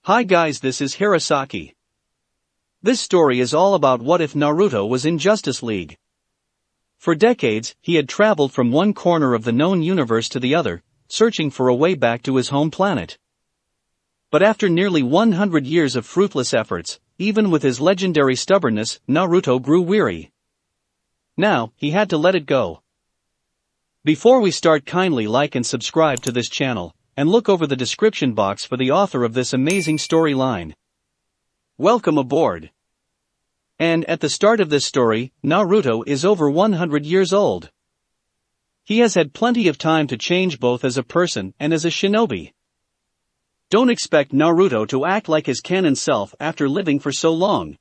Hi guys, this is Hirosaki. This story is all about what if Naruto was in Justice League. For decades, he had traveled from one corner of the known universe to the other, searching for a way back to his home planet. But after nearly 100 years of fruitless efforts, even with his legendary stubbornness, Naruto grew weary. Now, he had to let it go. Before we start, kindly like and subscribe to this channel, and look over the description box for the author of this amazing storyline. Welcome aboard. And at the start of this story, Naruto is over 100 years old. He has had plenty of time to change both as a person and as a shinobi. Don't expect Naruto to act like his canon self after living for so long.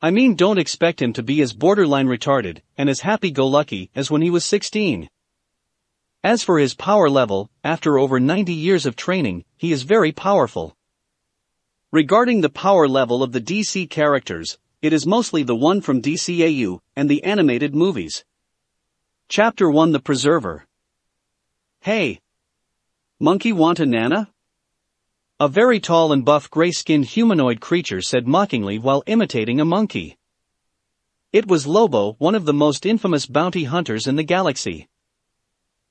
I mean, don't expect him to be as borderline retarded and as happy-go-lucky as when he was 16. As for his power level, after over 90 years of training, he is very powerful. Regarding the power level of the DC characters, it is mostly the one from DCAU and the animated movies. Chapter 1: The Preserver. Hey! Monkey want a nana? A very tall and buff gray-skinned humanoid creature said mockingly while imitating a monkey. It was Lobo, one of the most infamous bounty hunters in the galaxy.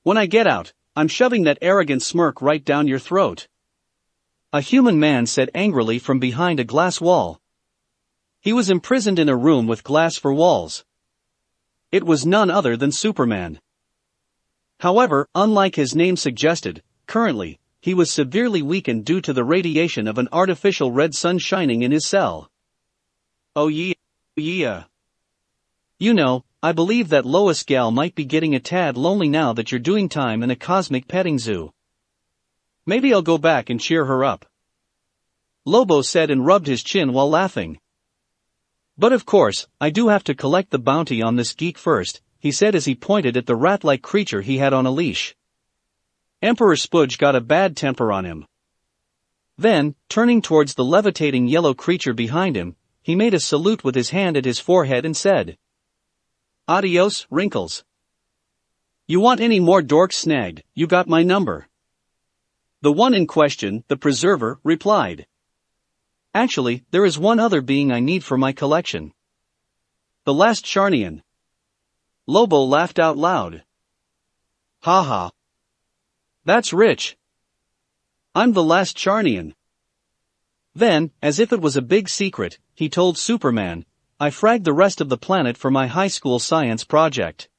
When I get out, I'm shoving that arrogant smirk right down your throat. A human man said angrily from behind a glass wall. He was imprisoned in a room with glass for walls. It was none other than Superman. However, unlike his name suggested, currently, he was severely weakened due to the radiation of an artificial red sun shining in his cell. Oh yeah. You know, I believe that Lois gal might be getting a tad lonely now that you're doing time in a cosmic petting zoo. Maybe I'll go back and cheer her up. Lobo said and rubbed his chin while laughing. But of course, I do have to collect the bounty on this geek first, he said as he pointed at the rat-like creature he had on a leash. Emperor Spudge got a bad temper on him. Then, turning towards the levitating yellow creature behind him, he made a salute with his hand at his forehead and said, "Adios, Wrinkles. You want any more dorks snagged, you got my number." The one in question, the Preserver, replied. "Actually, there is one other being I need for my collection. The last Charnian." Lobo laughed out loud. "Haha. That's rich. I'm the last Charnian." Then, as if it was a big secret, he told Superman, "I fragged the rest of the planet for my high school science project.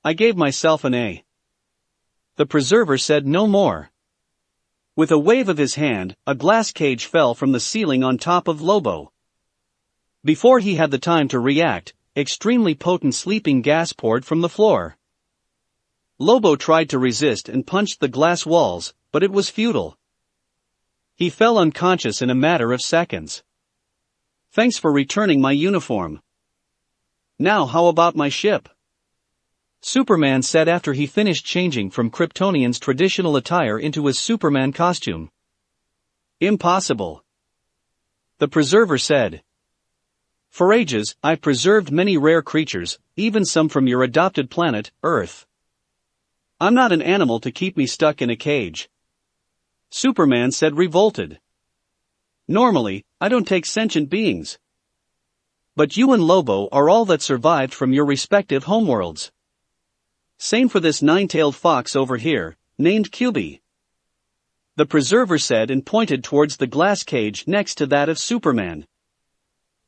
I gave myself an A." The Preserver said no more. With a wave of his hand, a glass cage fell from the ceiling on top of Lobo. Before he had the time to react, extremely potent sleeping gas poured from the floor. Lobo tried to resist and punched the glass walls, but it was futile. He fell unconscious in a matter of seconds. "Thanks for returning my uniform. Now how about my ship?" Superman said after he finished changing from Kryptonian's traditional attire into his Superman costume. "Impossible," the Preserver said. "For ages, I've preserved many rare creatures, even some from your adopted planet, Earth. I'm not an animal to keep me stuck in a cage," Superman said, revolted. "Normally, I don't take sentient beings. But you and Lobo are all that survived from your respective homeworlds. Same for this nine-tailed fox over here, named QB," the Preserver said and pointed towards the glass cage next to that of Superman.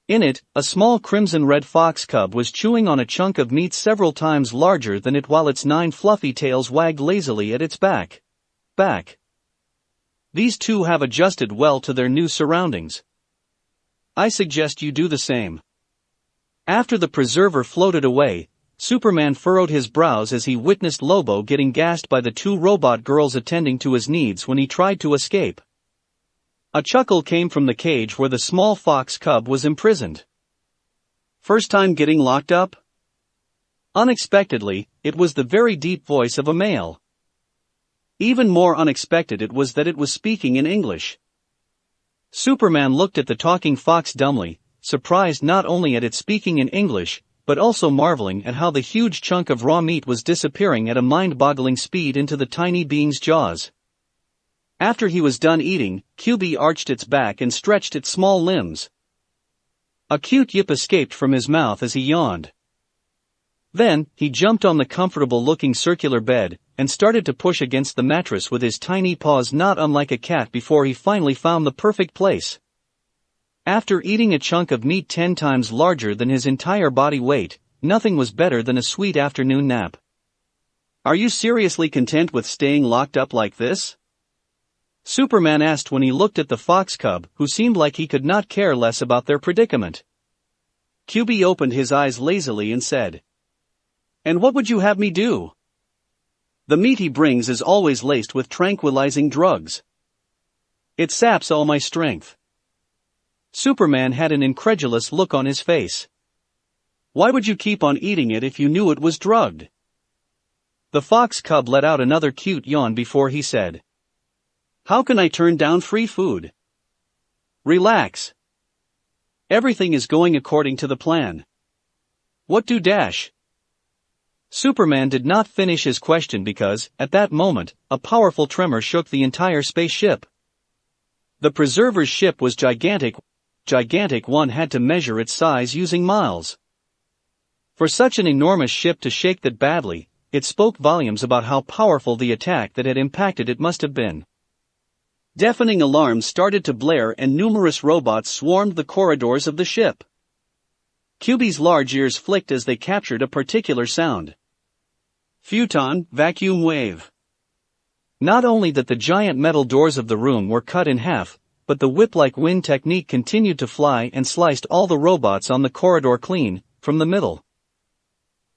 In it, a small crimson-red fox cub was chewing on a chunk of meat several times larger than it while its 9 fluffy tails wagged lazily at its back. These two have adjusted well to their new surroundings. I suggest you do the same. After the Preserver floated away, Superman furrowed his brows as he witnessed Lobo getting gassed by the 2 robot girls attending to his needs when he tried to escape. A chuckle came from the cage where the small fox cub was imprisoned. "First time getting locked up?" Unexpectedly, it was the very deep voice of a male. Even more unexpected it was that it was speaking in English. Superman looked at the talking fox dumbly, surprised not only at it speaking in English, but also marveling at how the huge chunk of raw meat was disappearing at a mind-boggling speed into the tiny being's jaws. After he was done eating, QB arched its back and stretched its small limbs. A cute yip escaped from his mouth as he yawned. Then, he jumped on the comfortable-looking circular bed, and started to push against the mattress with his tiny paws, not unlike a cat, before he finally found the perfect place. After eating a chunk of meat 10 times larger than his entire body weight, nothing was better than a sweet afternoon nap. "Are you seriously content with staying locked up like this?" Superman asked when he looked at the fox cub, who seemed like he could not care less about their predicament. QB opened his eyes lazily and said, "And what would you have me do? The meat he brings is always laced with tranquilizing drugs. It saps all my strength." Superman had an incredulous look on his face. "Why would you keep on eating it if you knew it was drugged?" The fox cub let out another cute yawn before he said, "How can I turn down free food? Relax. Everything is going according to the plan. What do dash?" Superman did not finish his question because, at that moment, a powerful tremor shook the entire spaceship. The Preserver's ship was gigantic. One had to measure its size using miles. For such an enormous ship to shake that badly, it spoke volumes about how powerful the attack that had impacted it must have been. Deafening alarms started to blare and numerous robots swarmed the corridors of the ship. QB's large ears flicked as they captured a particular sound. Photon, vacuum wave. Not only that the giant metal doors of the room were cut in half, but the whip-like wind technique continued to fly and sliced all the robots on the corridor clean, from the middle.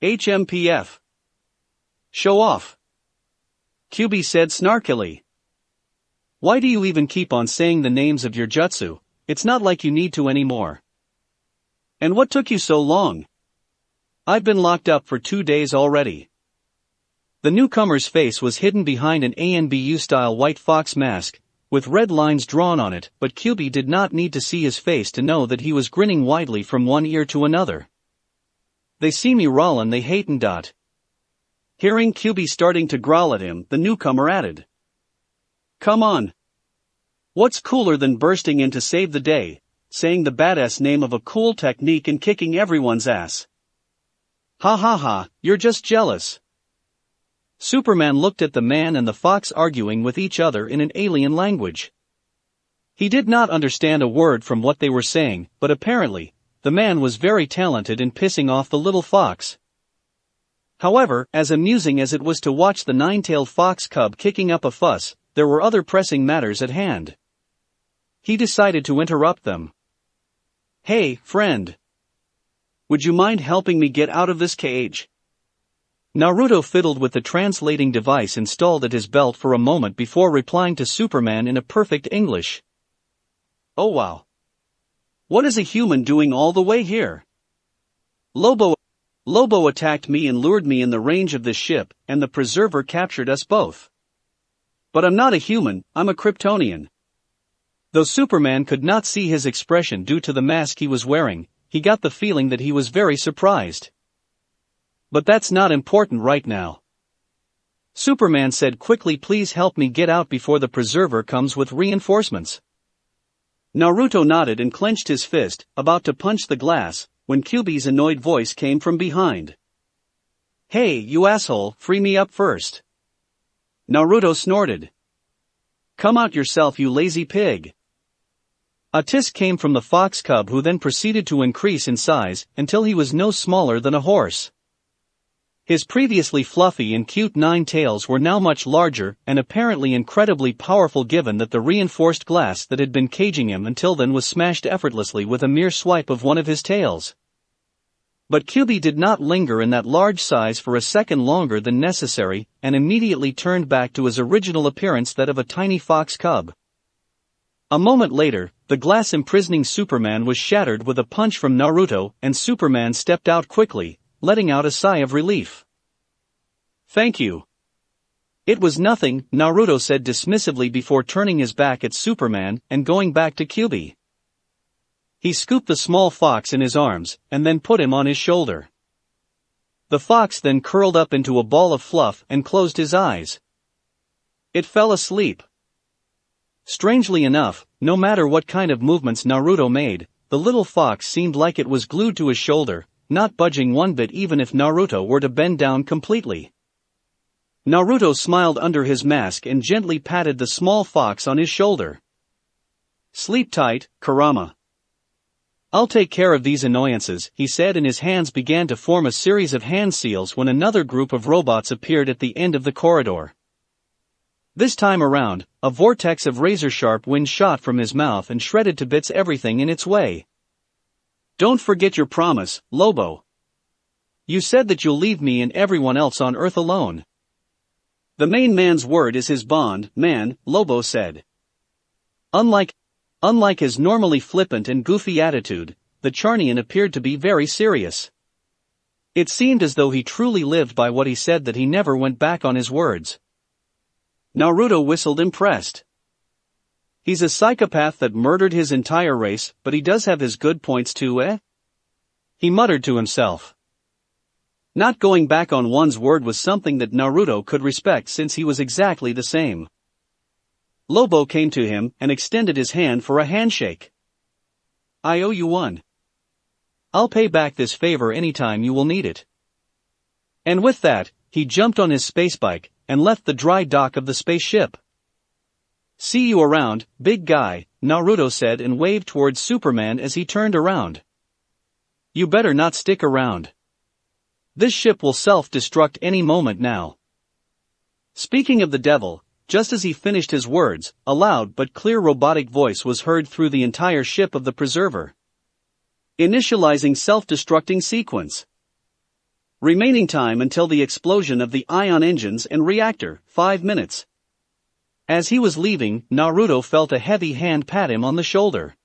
HMPF. Show off. QB said snarkily. Why do you even keep on saying the names of your jutsu? It's not like you need to anymore. And what took you so long? I've been locked up for 2 days already. The newcomer's face was hidden behind an ANBU-style white fox mask, with red lines drawn on it, but QB did not need to see his face to know that he was grinning widely from one ear to another. They see me rollin', they hatin' dot. Hearing QB starting to growl at him, the newcomer added. Come on. What's cooler than bursting in to save the day, saying the badass name of a cool technique and kicking everyone's ass? Ha ha ha, you're just jealous. Superman looked at the man and the fox arguing with each other in an alien language. He did not understand a word from what they were saying, but apparently, the man was very talented in pissing off the little fox. However, as amusing as it was to watch the nine-tailed fox cub kicking up a fuss, there were other pressing matters at hand. He decided to interrupt them. Hey, friend. Would you mind helping me get out of this cage? Naruto fiddled with the translating device installed at his belt for a moment before replying to Superman in a perfect English. Oh wow. What is a human doing all the way here? Lobo attacked me and lured me in the range of this ship, and the Preserver captured us both. But I'm not a human, I'm a Kryptonian. Though Superman could not see his expression due to the mask he was wearing, he got the feeling that he was very surprised. But that's not important right now. Superman said quickly, please help me get out before the Preserver comes with reinforcements. Naruto nodded and clenched his fist, about to punch the glass, when QB's annoyed voice came from behind. Hey, you asshole, free me up first. Naruto snorted. Come out yourself, you lazy pig. A tisk came from the fox cub, who then proceeded to increase in size until he was no smaller than a horse. His previously fluffy and cute 9 tails were now much larger and apparently incredibly powerful, given that the reinforced glass that had been caging him until then was smashed effortlessly with a mere swipe of one of his tails. But QB did not linger in that large size for a second longer than necessary, and immediately turned back to his original appearance, that of a tiny fox cub. A moment later, the glass imprisoning Superman was shattered with a punch from Naruto, and Superman stepped out quickly, letting out a sigh of relief. Thank you. It was nothing, Naruto said dismissively before turning his back at Superman and going back to QB. He scooped the small fox in his arms, and then put him on his shoulder. The fox then curled up into a ball of fluff and closed his eyes. It fell asleep. Strangely enough, no matter what kind of movements Naruto made, the little fox seemed like it was glued to his shoulder, not budging one bit even if Naruto were to bend down completely. Naruto smiled under his mask and gently patted the small fox on his shoulder. "Sleep tight, Kurama. I'll take care of these annoyances," he said, and his hands began to form a series of hand seals when another group of robots appeared at the end of the corridor. This time around, a vortex of razor-sharp wind shot from his mouth and shredded to bits everything in its way. "Don't forget your promise, Lobo. You said that you'll leave me and everyone else on Earth alone." "The main man's word is his bond, man," Lobo said. Unlike his normally flippant and goofy attitude, the Charnian appeared to be very serious. It seemed as though he truly lived by what he said, that he never went back on his words. Naruto whistled, impressed. "He's a psychopath that murdered his entire race, but he does have his good points too, eh?" he muttered to himself. Not going back on one's word was something that Naruto could respect, since he was exactly the same. Lobo came to him and extended his hand for a handshake. "I owe you one. I'll pay back this favor anytime you will need it." And with that, he jumped on his space bike and left the dry dock of the spaceship. "See you around, big guy," Naruto said and waved towards Superman as he turned around. "You better not stick around. This ship will self-destruct any moment now." Speaking of the devil, just as he finished his words, a loud but clear robotic voice was heard through the entire ship of the Preserver. "Initializing self-destructing sequence. Remaining time until the explosion of the ion engines and reactor, 5 minutes. As he was leaving, Naruto felt a heavy hand pat him on the shoulder.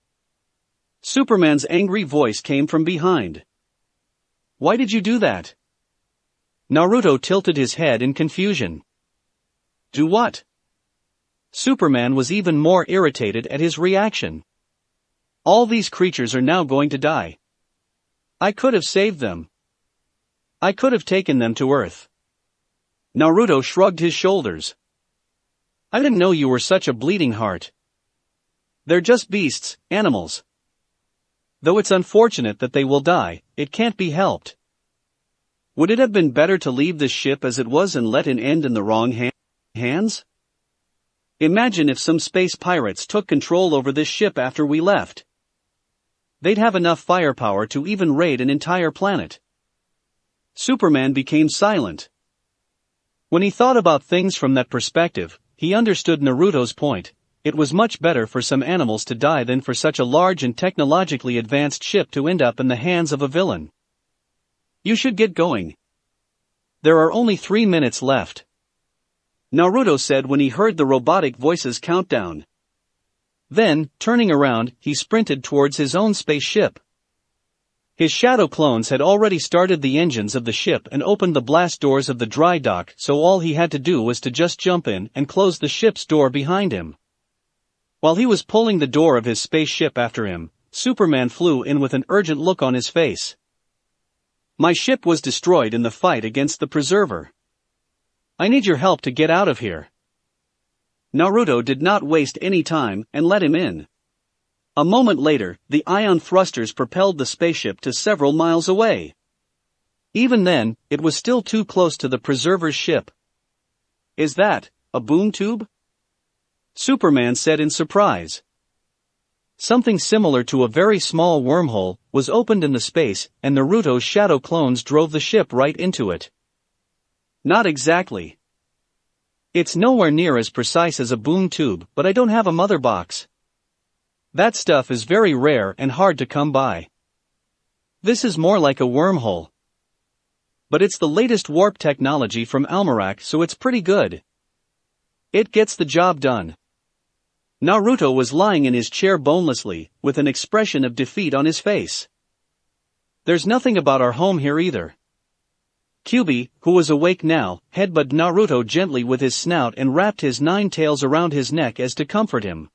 Superman's angry voice came from behind. "Why did you do that?" Naruto tilted his head in confusion. "Do what?" Superman was even more irritated at his reaction. "All these creatures are now going to die. I could have saved them. I could have taken them to Earth." Naruto shrugged his shoulders. "I didn't know you were such a bleeding heart. They're just beasts, animals. Though it's unfortunate that they will die, it can't be helped. Would it have been better to leave this ship as it was and let it end in the wrong hands? Imagine if some space pirates took control over this ship after we left. They'd have enough firepower to even raid an entire planet." Superman became silent. When he thought about things from that perspective, he understood Naruto's point. It was much better for some animals to die than for such a large and technologically advanced ship to end up in the hands of a villain. "You should get going. There are only 3 minutes left," Naruto said when he heard the robotic voice's countdown. Then, turning around, he sprinted towards his own spaceship. His shadow clones had already started the engines of the ship and opened the blast doors of the dry dock, so all he had to do was to just jump in and close the ship's door behind him. While he was pulling the door of his spaceship after him, Superman flew in with an urgent look on his face. "My ship was destroyed in the fight against the Preserver. I need your help to get out of here." Naruto did not waste any time and let him in. A moment later, the ion thrusters propelled the spaceship to several miles away. Even then, it was still too close to the Preserver's ship. "Is that a boom tube?" Superman said in surprise. Something similar to a very small wormhole was opened in the space, and Naruto's shadow clones drove the ship right into it. "Not exactly. It's nowhere near as precise as a boom tube, but I don't have a mother box. That stuff is very rare and hard to come by. This is more like a wormhole. But it's the latest warp technology from Almerac, so it's pretty good. It gets the job done." Naruto was lying in his chair bonelessly, with an expression of defeat on his face. "There's nothing about our home here either." Kyubi, who was awake now, headbutted Naruto gently with his snout and wrapped his 9 tails around his neck as to comfort him.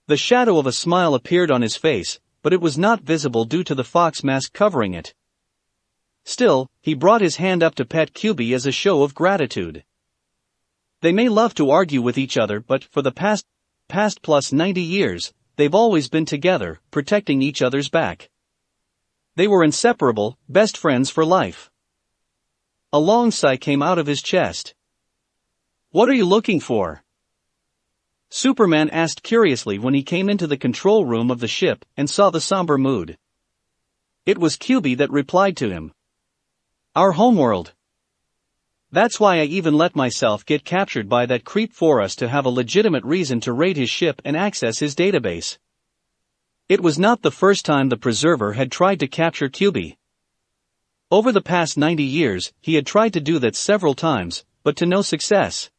The shadow of a smile appeared on his face, but it was not visible due to the fox mask covering it. Still, he brought his hand up to pet Kyubi as a show of gratitude. They may love to argue with each other, but for the past past plus 90 years, they've always been together, protecting each other's back. They were inseparable, best friends for life. A long sigh came out of his chest. "What are you looking for?" Superman asked curiously when he came into the control room of the ship and saw the somber mood. It was QB that replied to him. "Our homeworld. That's why I even let myself get captured by that creep for us to have a legitimate reason to raid his ship and access his database." It was not the first time the Preserver had tried to capture QB. Over the past 90 years, he had tried to do that several times, but to no success.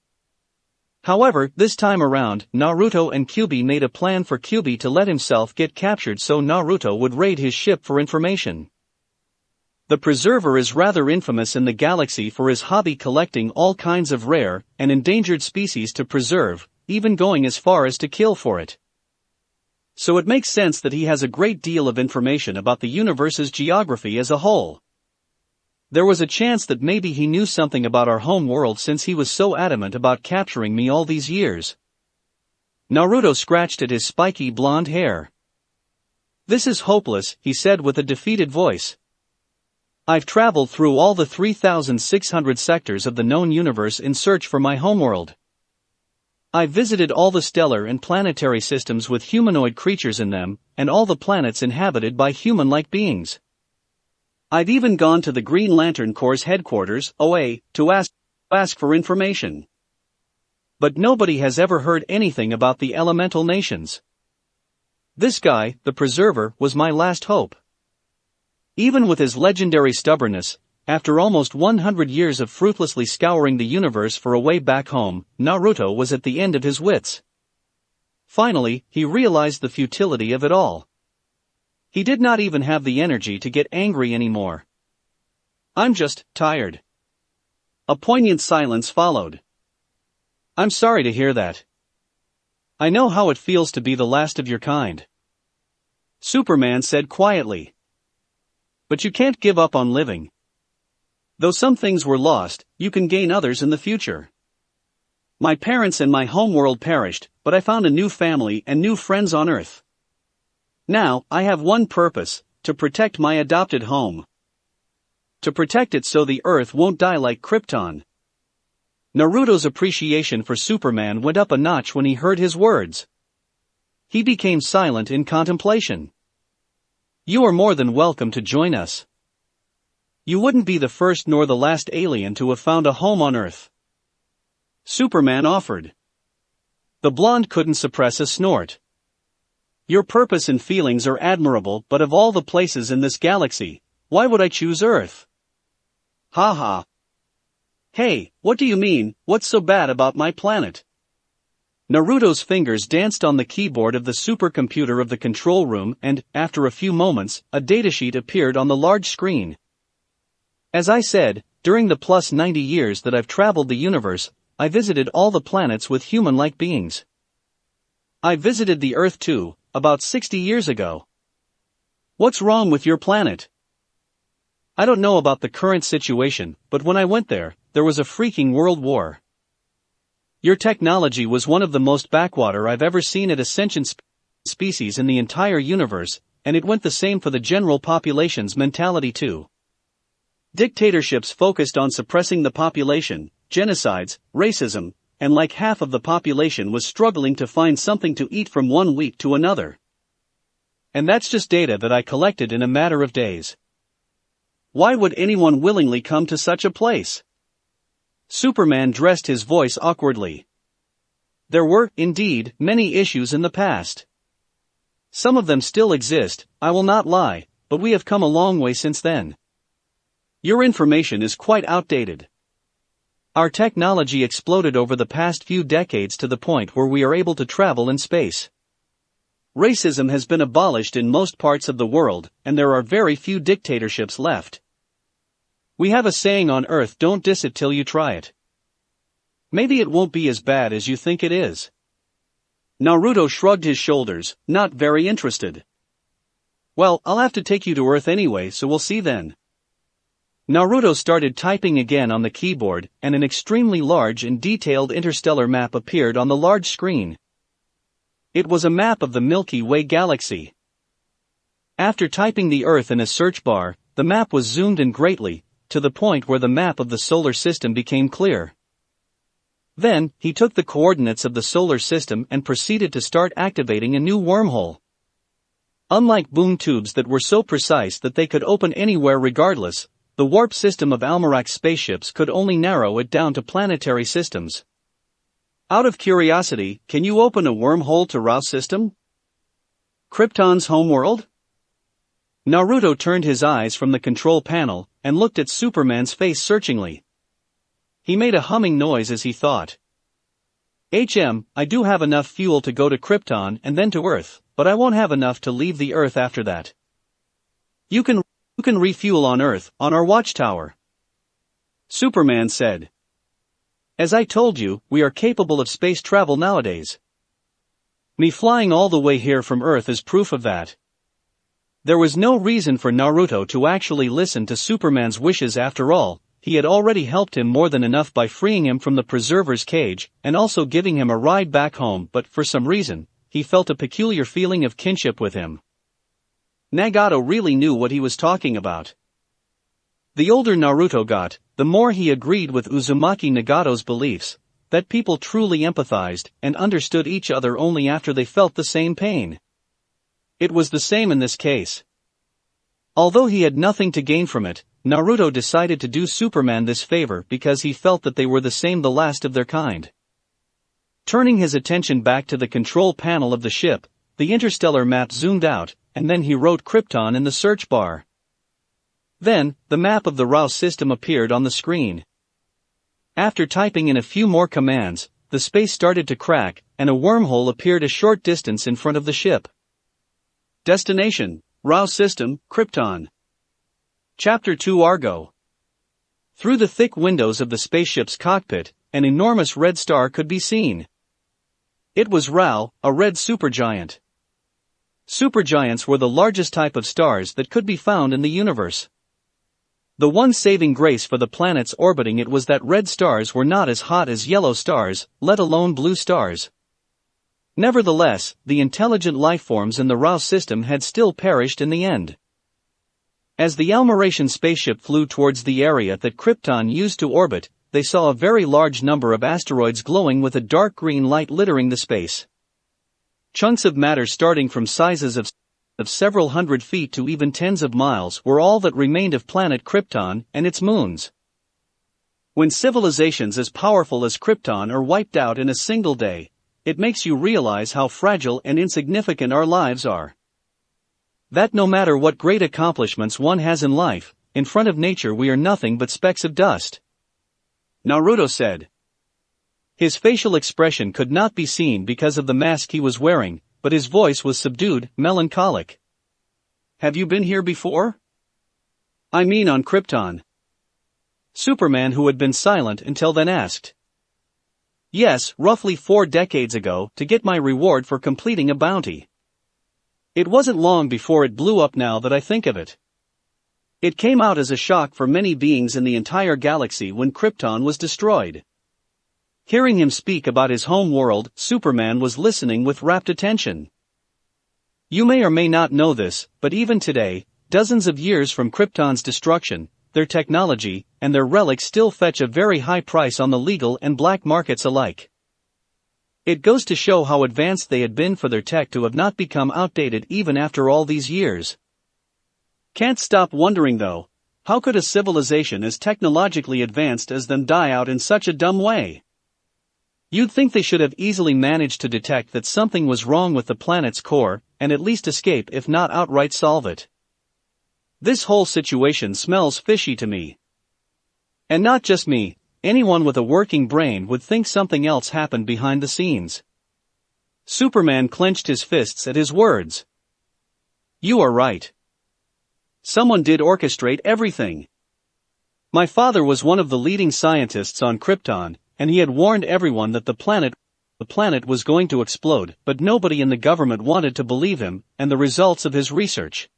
However, this time around, Naruto and QB made a plan for QB to let himself get captured so Naruto would raid his ship for information. The Preserver is rather infamous in the galaxy for his hobby collecting all kinds of rare and endangered species to preserve, even going as far as to kill for it. So it makes sense that he has a great deal of information about the universe's geography as a whole. There was a chance that maybe he knew something about our home world since he was so adamant about capturing me all these years. Naruto scratched at his spiky blonde hair. "This is hopeless," he said with a defeated voice. "I've traveled through all the 3,600 sectors of the known universe in search for my homeworld. I've visited all the stellar and planetary systems with humanoid creatures in them, and all the planets inhabited by human-like beings. I've even gone to the Green Lantern Corps' headquarters, OA, to ask for information. But nobody has ever heard anything about the elemental nations. This guy, the Preserver, was my last hope." Even with his legendary stubbornness, after almost 100 years of fruitlessly scouring the universe for a way back home, Naruto was at the end of his wits. Finally, he realized the futility of it all. He did not even have the energy to get angry anymore. "I'm just tired." A poignant silence followed. "I'm sorry to hear that. I know how it feels to be the last of your kind," Superman said quietly. "But you can't give up on living. Though some things were lost, you can gain others in the future. My parents and my homeworld perished, but I found a new family and new friends on Earth. Now, I have one purpose, to protect my adopted home. To protect it so the Earth won't die like Krypton." Naruto's appreciation for Superman went up a notch when he heard his words. He became silent in contemplation. "You are more than welcome to join us. You wouldn't be the first nor the last alien to have found a home on Earth," Superman offered. The blonde couldn't suppress a snort. "Your purpose and feelings are admirable, but of all the places in this galaxy, why would I choose Earth?" "Ha ha. Hey, what do you mean, what's so bad about my planet?" Naruto's fingers danced on the keyboard of the supercomputer of the control room and, after a few moments, a datasheet appeared on the large screen. "As I said, during the plus 90 years that I've traveled the universe, I visited all the planets with human-like beings. I visited the Earth too, about 60 years ago." "What's wrong with your planet?" "I don't know about the current situation, but when I went there was a freaking world war. Your technology was one of the most backwater I've ever seen at a sentient species in the entire universe, and it went the same for the general population's mentality too. Dictatorships focused on suppressing the population, genocides, racism, and like half of the population was struggling to find something to eat from one week to another. And that's just data that I collected in a matter of days. Why would anyone willingly come to such a place?" Superman dressed his voice awkwardly. "There were, indeed, many issues in the past. Some of them still exist, I will not lie, but we have come a long way since then. Your information is quite outdated. Our technology exploded over the past few decades to the point where we are able to travel in space. Racism has been abolished in most parts of the world, and there are very few dictatorships left. We have a saying on Earth, don't diss it till you try it. Maybe it won't be as bad as you think it is." Naruto shrugged his shoulders, not very interested. "Well, I'll have to take you to Earth anyway, so we'll see then." Naruto started typing again on the keyboard, and an extremely large and detailed interstellar map appeared on the large screen. It was a map of the Milky Way galaxy. After typing the Earth in a search bar, the map was zoomed in greatly, to the point where the map of the solar system became clear. Then, he took the coordinates of the solar system and proceeded to start activating a new wormhole. Unlike boom tubes that were so precise that they could open anywhere regardless, the warp system of Almarak's spaceships could only narrow it down to planetary systems. Out of curiosity, can you open a wormhole to Rao's system? Krypton's homeworld? Naruto turned his eyes from the control panel and looked at Superman's face searchingly. He made a humming noise as he thought. I do have enough fuel to go to Krypton and then to Earth, but I won't have enough to leave the Earth after that. You can refuel on Earth, on our Watchtower. Superman said. As I told you, we are capable of space travel nowadays. Me flying all the way here from Earth is proof of that. There was no reason for Naruto to actually listen to Superman's wishes after all. He had already helped him more than enough by freeing him from the preserver's cage and also giving him a ride back home, but for some reason, he felt a peculiar feeling of kinship with him. Nagato really knew what he was talking about. The older Naruto got, the more he agreed with Uzumaki Nagato's beliefs, that people truly empathized and understood each other only after they felt the same pain. It was the same in this case. Although he had nothing to gain from it, Naruto decided to do Superman this favor because he felt that they were the last of their kind. Turning his attention back to the control panel of the ship, the interstellar map zoomed out, and then he wrote Krypton in the search bar. Then, the map of the Rao system appeared on the screen. After typing in a few more commands, the space started to crack, and a wormhole appeared a short distance in front of the ship. Destination: Rao system, Krypton. Chapter 2 Argo. Through the thick windows of the spaceship's cockpit, an enormous red star could be seen. It was Rao, a red supergiant. Supergiants were the largest type of stars that could be found in the universe. The one saving grace for the planets orbiting it was that red stars were not as hot as yellow stars, let alone blue stars. Nevertheless, the intelligent lifeforms in the Rao system had still perished in the end. As the Almaratian spaceship flew towards the area that Krypton used to orbit, they saw a very large number of asteroids glowing with a dark green light littering the space. Chunks of matter starting from sizes of several hundred feet to even tens of miles were all that remained of planet Krypton and its moons. When civilizations as powerful as Krypton are wiped out in a single day, it makes you realize how fragile and insignificant our lives are. That no matter what great accomplishments one has in life, in front of nature we are nothing but specks of dust. Naruto said. His facial expression could not be seen because of the mask he was wearing, but his voice was subdued, melancholic. Have you been here before? I mean on Krypton. Superman, who had been silent until then, asked. Yes, roughly 4 decades ago, to get my reward for completing a bounty. It wasn't long before it blew up now that I think of it. It came out as a shock for many beings in the entire galaxy when Krypton was destroyed. Hearing him speak about his home world, Superman was listening with rapt attention. You may or may not know this, but even today, dozens of years from Krypton's destruction, their technology and their relics still fetch a very high price on the legal and black markets alike. It goes to show how advanced they had been for their tech to have not become outdated even after all these years. Can't stop wondering though, how could a civilization as technologically advanced as them die out in such a dumb way? You'd think they should have easily managed to detect that something was wrong with the planet's core, and at least escape if not outright solve it. This whole situation smells fishy to me. And not just me. Anyone with a working brain would think something else happened behind the scenes. Superman clenched his fists at his words. You are right. Someone did orchestrate everything. My father was one of the leading scientists on Krypton, and he had warned everyone that the planet was going to explode, but nobody in the government wanted to believe him and the results of his research.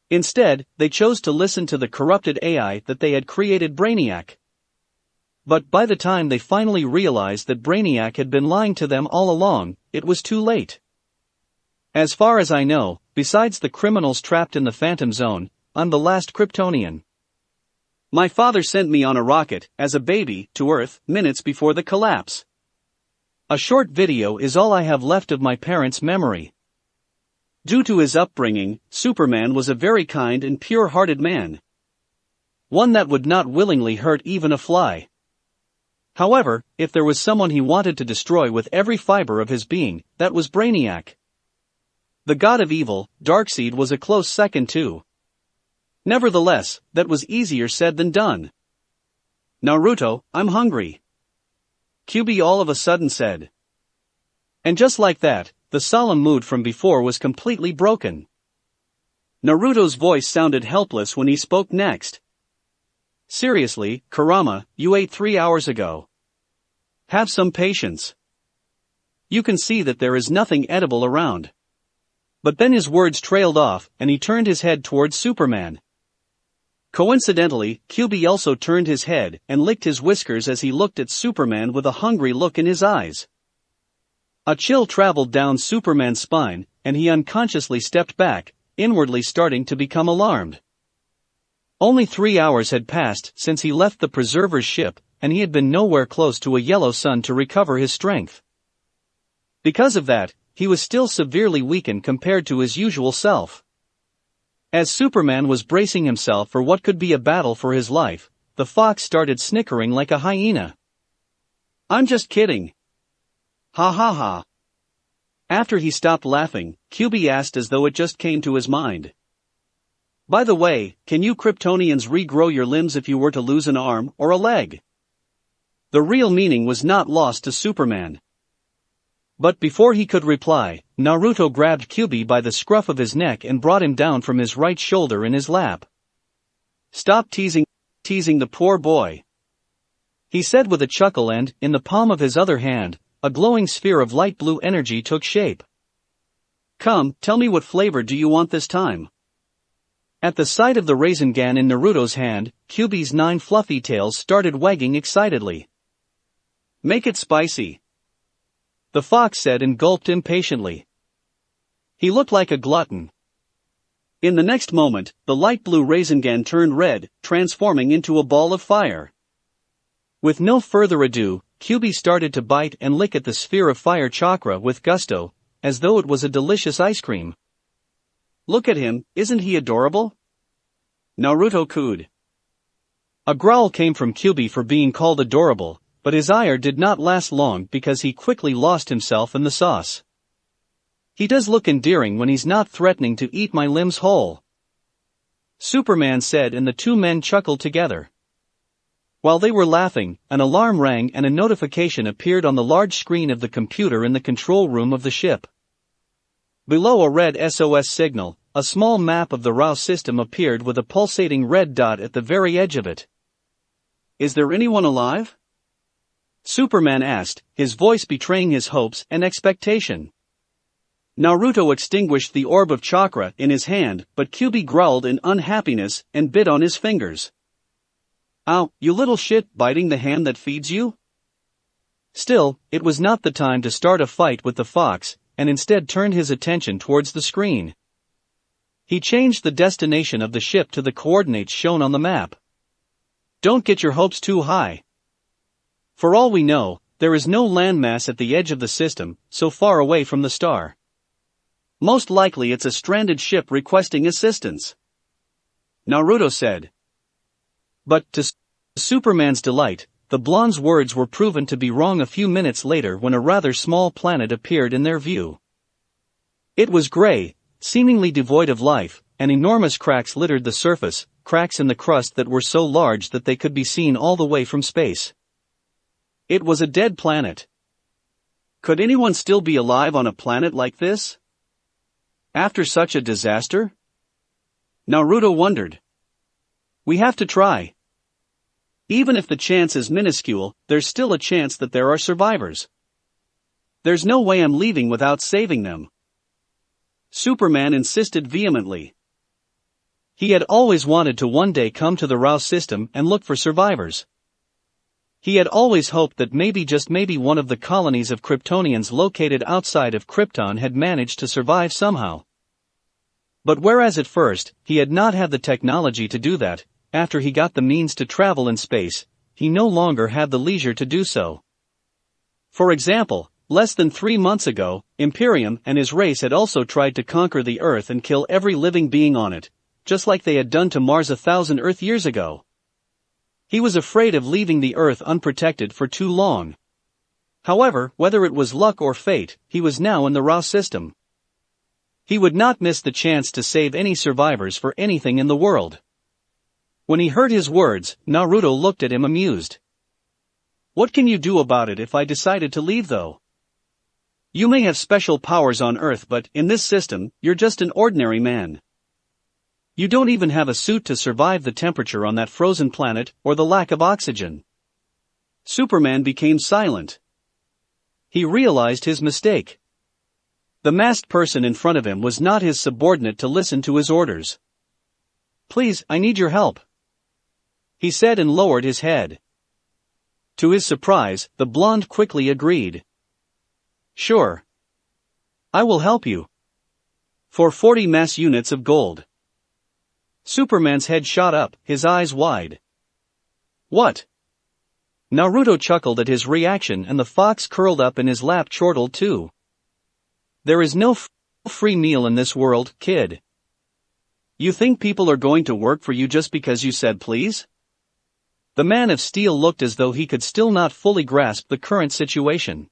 Instead, they chose to listen to the corrupted AI that they had created, Brainiac. But by the time they finally realized that Brainiac had been lying to them all along, it was too late. As far as I know, besides the criminals trapped in the Phantom Zone, I'm the last Kryptonian. My father sent me on a rocket, as a baby, to Earth, minutes before the collapse. A short video is all I have left of my parents' memory. Due to his upbringing, Superman was a very kind and pure-hearted man. One that would not willingly hurt even a fly. However, if there was someone he wanted to destroy with every fiber of his being, that was Brainiac. The god of evil, Darkseid, was a close second too. Nevertheless, that was easier said than done. Naruto, I'm hungry. QB all of a sudden said. And just like that, the solemn mood from before was completely broken. Naruto's voice sounded helpless when he spoke next. Seriously, Kurama, you ate 3 hours ago. Have some patience. You can see that there is nothing edible around. But then his words trailed off, and he turned his head towards Superman. Coincidentally, QB also turned his head and licked his whiskers as he looked at Superman with a hungry look in his eyes. A chill traveled down Superman's spine, and he unconsciously stepped back, inwardly starting to become alarmed. Only 3 hours had passed since he left the Preserver's ship, and he had been nowhere close to a yellow sun to recover his strength. Because of that, he was still severely weakened compared to his usual self. As Superman was bracing himself for what could be a battle for his life, the fox started snickering like a hyena. I'm just kidding. Ha ha ha. After he stopped laughing, QB asked as though it just came to his mind. By the way, can you Kryptonians regrow your limbs if you were to lose an arm or a leg? The real meaning was not lost to Superman. But before he could reply, Naruto grabbed QB by the scruff of his neck and brought him down from his right shoulder in his lap. Stop teasing the poor boy, he said with a chuckle, and, in the palm of his other hand, a glowing sphere of light blue energy took shape. Come, tell me what flavor do you want this time? At the sight of the Rasengan in Naruto's hand, QB's 9 fluffy tails started wagging excitedly. Make it spicy, the fox said and gulped impatiently. He looked like a glutton. In the next moment, the light blue Rasengan turned red, transforming into a ball of fire. With no further ado, QB started to bite and lick at the sphere of fire chakra with gusto, as though it was a delicious ice cream. Look at him, isn't he adorable? Naruto cooed. A growl came from QB for being called adorable, but his ire did not last long because he quickly lost himself in the sauce. He does look endearing when he's not threatening to eat my limbs whole, Superman said, and the two men chuckled together. While they were laughing, an alarm rang and a notification appeared on the large screen of the computer in the control room of the ship. Below a red SOS signal, a small map of the RAW system appeared with a pulsating red dot at the very edge of it. Is there anyone alive? Superman asked, his voice betraying his hopes and expectation. Naruto extinguished the orb of chakra in his hand, but QB growled in unhappiness and bit on his fingers. Ow, you little shit, biting the hand that feeds you? Still, it was not the time to start a fight with the fox, and instead turned his attention towards the screen. He changed the destination of the ship to the coordinates shown on the map. Don't get your hopes too high. For all we know, there is no landmass at the edge of the system, so far away from the star. Most likely it's a stranded ship requesting assistance, Naruto said. But to Superman's delight, the blonde's words were proven to be wrong a few minutes later when a rather small planet appeared in their view. It was gray, seemingly devoid of life, and enormous cracks littered the surface, cracks in the crust that were so large that they could be seen all the way from space. It was a dead planet. Could anyone still be alive on a planet like this? After such a disaster? Naruto wondered. We have to try. Even if the chance is minuscule, there's still a chance that there are survivors. There's no way I'm leaving without saving them, Superman insisted vehemently. He had always wanted to one day come to the RAW system and look for survivors. He had always hoped that maybe just maybe one of the colonies of Kryptonians located outside of Krypton had managed to survive somehow. But whereas at first, he had not had the technology to do that, after he got the means to travel in space, he no longer had the leisure to do so. For example, less than 3 months ago, Imperium and his race had also tried to conquer the Earth and kill every living being on it, just like they had done to Mars 1,000 Earth years ago. He was afraid of leaving the Earth unprotected for too long. However, whether it was luck or fate, he was now in the Rao system. He would not miss the chance to save any survivors for anything in the world. When he heard his words, Naruto looked at him amused. What can you do about it if I decided to leave though? You may have special powers on Earth, but in this system, you're just an ordinary man. You don't even have a suit to survive the temperature on that frozen planet, or the lack of oxygen. Superman became silent. He realized his mistake. The masked person in front of him was not his subordinate to listen to his orders. Please, I need your help, he said and lowered his head. To his surprise, the blonde quickly agreed. Sure. I will help you. For 40 mass units of gold. Superman's head shot up, his eyes wide. What? Naruto chuckled at his reaction and the fox curled up in his lap chortled too. There is no free meal in this world, kid. You think people are going to work for you just because you said please? The Man of Steel looked as though he could still not fully grasp the current situation.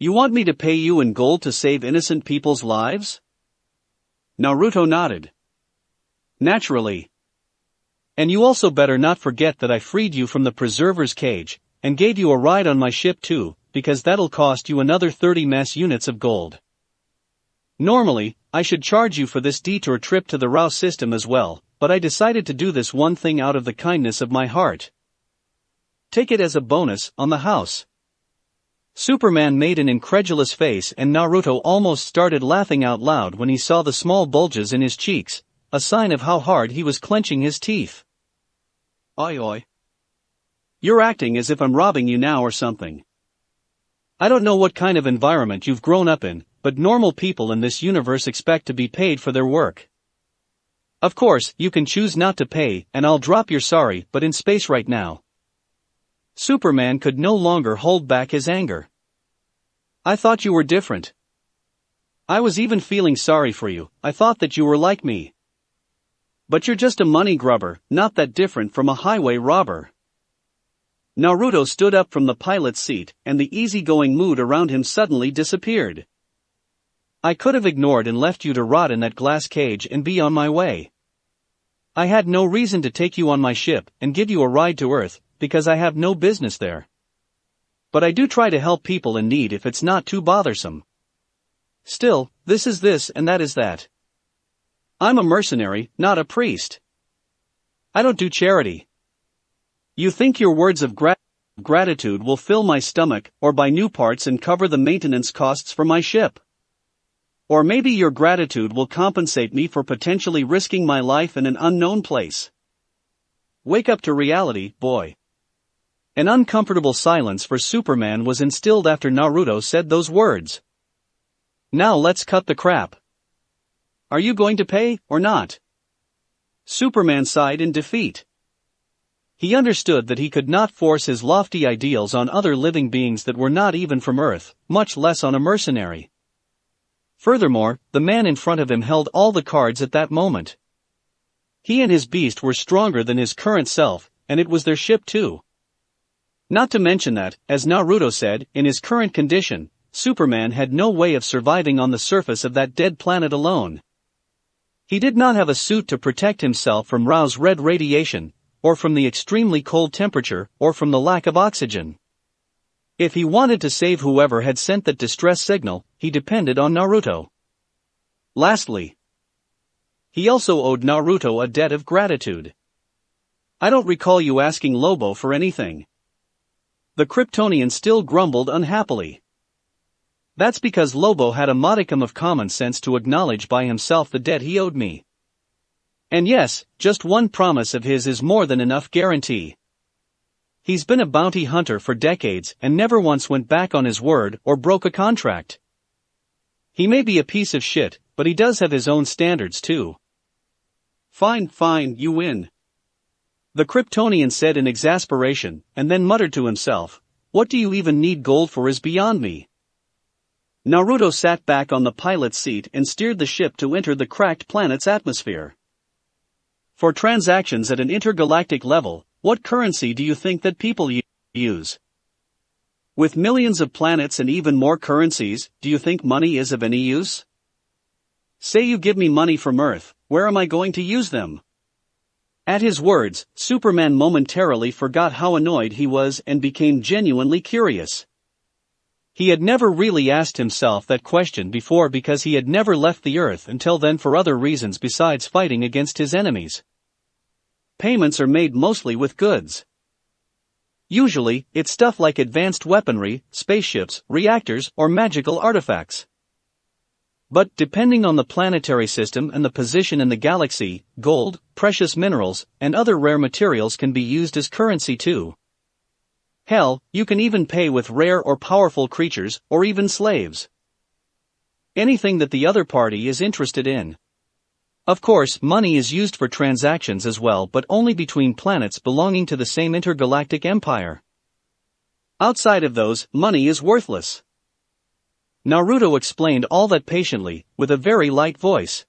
You want me to pay you in gold to save innocent people's lives? Naruto nodded. Naturally. And you also better not forget that I freed you from the preserver's cage, and gave you a ride on my ship too, because that'll cost you another 30 mass units of gold. Normally, I should charge you for this detour trip to the Rao system as well, but I decided to do this one thing out of the kindness of my heart. Take it as a bonus on the house. Superman made an incredulous face and Naruto almost started laughing out loud when he saw the small bulges in his cheeks, a sign of how hard he was clenching his teeth. Oi oi. You're acting as if I'm robbing you now or something. I don't know what kind of environment you've grown up in, but normal people in this universe expect to be paid for their work. Of course, you can choose not to pay, and I'll drop your sorry, but in space right now. Superman could no longer hold back his anger. I thought you were different. I was even feeling sorry for you, I thought that you were like me. But you're just a money grubber, not that different from a highway robber. Naruto stood up from the pilot's seat, and the easygoing mood around him suddenly disappeared. I could have ignored and left you to rot in that glass cage and be on my way. I had no reason to take you on my ship and give you a ride to Earth, because I have no business there. But I do try to help people in need if it's not too bothersome. Still, this is this and that is that. I'm a mercenary, not a priest. I don't do charity. You think your words of gratitude will fill my stomach or buy new parts and cover the maintenance costs for my ship? Or maybe your gratitude will compensate me for potentially risking my life in an unknown place. Wake up to reality, boy. An uncomfortable silence for Superman was instilled after Naruto said those words. Now let's cut the crap. Are you going to pay, or not? Superman sighed in defeat. He understood that he could not force his lofty ideals on other living beings that were not even from Earth, much less on a mercenary. Furthermore, the man in front of him held all the cards at that moment. He and his beast were stronger than his current self, and it was their ship too. Not to mention that, as Naruto said, in his current condition, Superman had no way of surviving on the surface of that dead planet alone. He did not have a suit to protect himself from Rao's red radiation, or from the extremely cold temperature, or from the lack of oxygen. If he wanted to save whoever had sent that distress signal, he depended on Naruto. Lastly, he also owed Naruto a debt of gratitude. I don't recall you asking Lobo for anything. The Kryptonian still grumbled unhappily. That's because Lobo had a modicum of common sense to acknowledge by himself the debt he owed me. And yes, just one promise of his is more than enough guarantee. He's been a bounty hunter for decades and never once went back on his word or broke a contract. He may be a piece of shit, but he does have his own standards too. Fine, you win. The Kryptonian said in exasperation, and then muttered to himself, "What do you even need gold for is beyond me." Naruto sat back on the pilot's seat and steered the ship to enter the cracked planet's atmosphere. For transactions at an intergalactic level, what currency do you think that people use? With millions of planets and even more currencies, do you think money is of any use? Say you give me money from Earth, where am I going to use them? At his words, Superman momentarily forgot how annoyed he was and became genuinely curious. He had never really asked himself that question before because he had never left the Earth until then for other reasons besides fighting against his enemies. Payments are made mostly with goods. Usually, it's stuff like advanced weaponry, spaceships, reactors, or magical artifacts. But depending on the planetary system and the position in the galaxy, gold, precious minerals, and other rare materials can be used as currency too. Hell, you can even pay with rare or powerful creatures, or even slaves. Anything that the other party is interested in. Of course, money is used for transactions as well, but only between planets belonging to the same intergalactic empire. Outside of those, money is worthless. Naruto explained all that patiently, with a very light voice.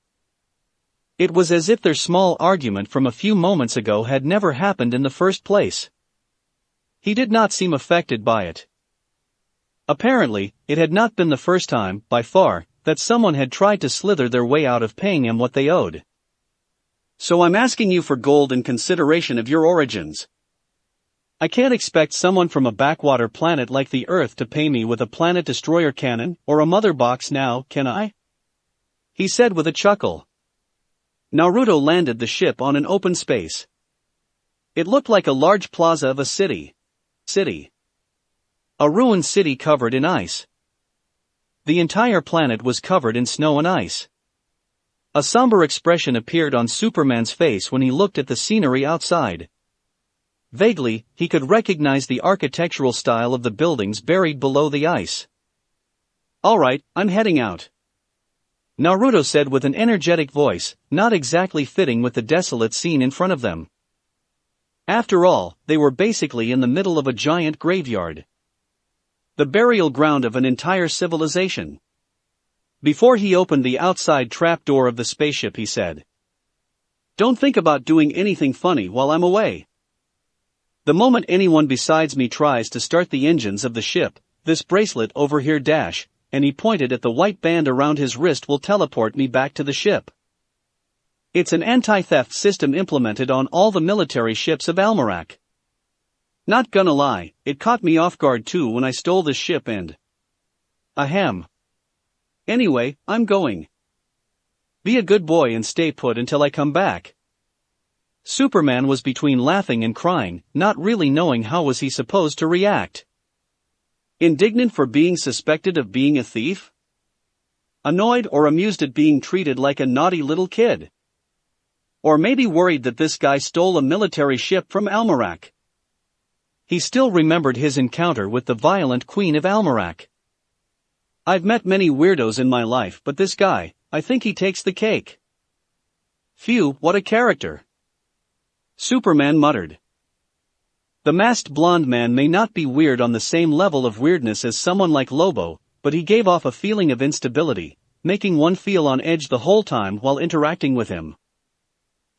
It was as if their small argument from a few moments ago had never happened in the first place. He did not seem affected by it. Apparently, it had not been the first time, by far, that someone had tried to slither their way out of paying him what they owed. So I'm asking you for gold in consideration of your origins. I can't expect someone from a backwater planet like the Earth to pay me with a planet destroyer cannon or a mother box now, can I? He said with a chuckle. Naruto landed the ship on an open space. It looked like a large plaza of a city. A ruined city covered in ice. The entire planet was covered in snow and ice. A somber expression appeared on Superman's face when he looked at the scenery outside. Vaguely, he could recognize the architectural style of the buildings buried below the ice. All right, I'm heading out, Naruto said with an energetic voice, not exactly fitting with the desolate scene in front of them. After all, they were basically in the middle of a giant graveyard. The burial ground of an entire civilization. Before he opened the outside trapdoor of the spaceship, he said, "Don't think about doing anything funny while I'm away. The moment anyone besides me tries to start the engines of the ship, this bracelet over here and he pointed at the white band around his wrist will teleport me back to the ship. It's an anti-theft system implemented on all the military ships of Almerac. Not gonna lie, it caught me off guard too when I stole this ship and... Ahem. Anyway, I'm going. Be a good boy and stay put until I come back." Superman was between laughing and crying, not really knowing how was he supposed to react. Indignant for being suspected of being a thief? Annoyed or amused at being treated like a naughty little kid? Or maybe worried that this guy stole a military ship from Almerac? He still remembered his encounter with the violent Queen of Almerac. "I've met many weirdos in my life, but this guy, I think he takes the cake. Phew, what a character," Superman muttered. The masked blonde man may not be weird on the same level of weirdness as someone like Lobo, but he gave off a feeling of instability, making one feel on edge the whole time while interacting with him.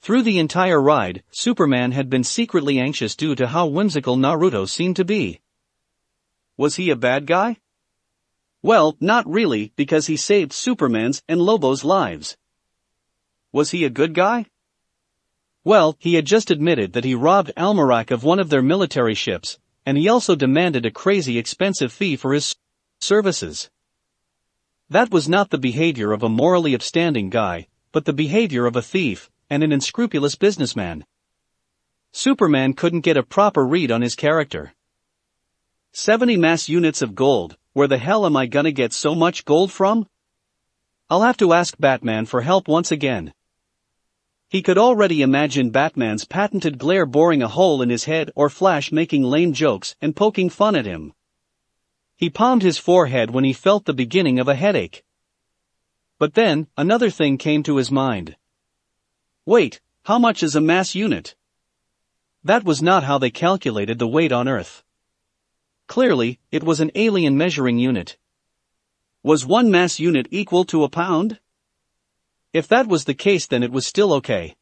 Through the entire ride, Superman had been secretly anxious due to how whimsical Naruto seemed to be. Was he a bad guy? Well, not really, because he saved Superman's and Lobo's lives. Was he a good guy? Well, he had just admitted that he robbed Almerac of one of their military ships, and he also demanded a crazy expensive fee for his services. That was not the behavior of a morally upstanding guy, but the behavior of a thief, and an unscrupulous businessman. Superman couldn't get a proper read on his character. 70 mass units of gold, where the hell am I gonna get so much gold from? I'll have to ask Batman for help once again. He could already imagine Batman's patented glare boring a hole in his head or Flash making lame jokes and poking fun at him. He palmed his forehead when he felt the beginning of a headache. But then, another thing came to his mind. Wait, how much is a mass unit? That was not how they calculated the weight on Earth. Clearly, it was an alien measuring unit. Was one mass unit equal to a pound? If that was the case, then it was still okay.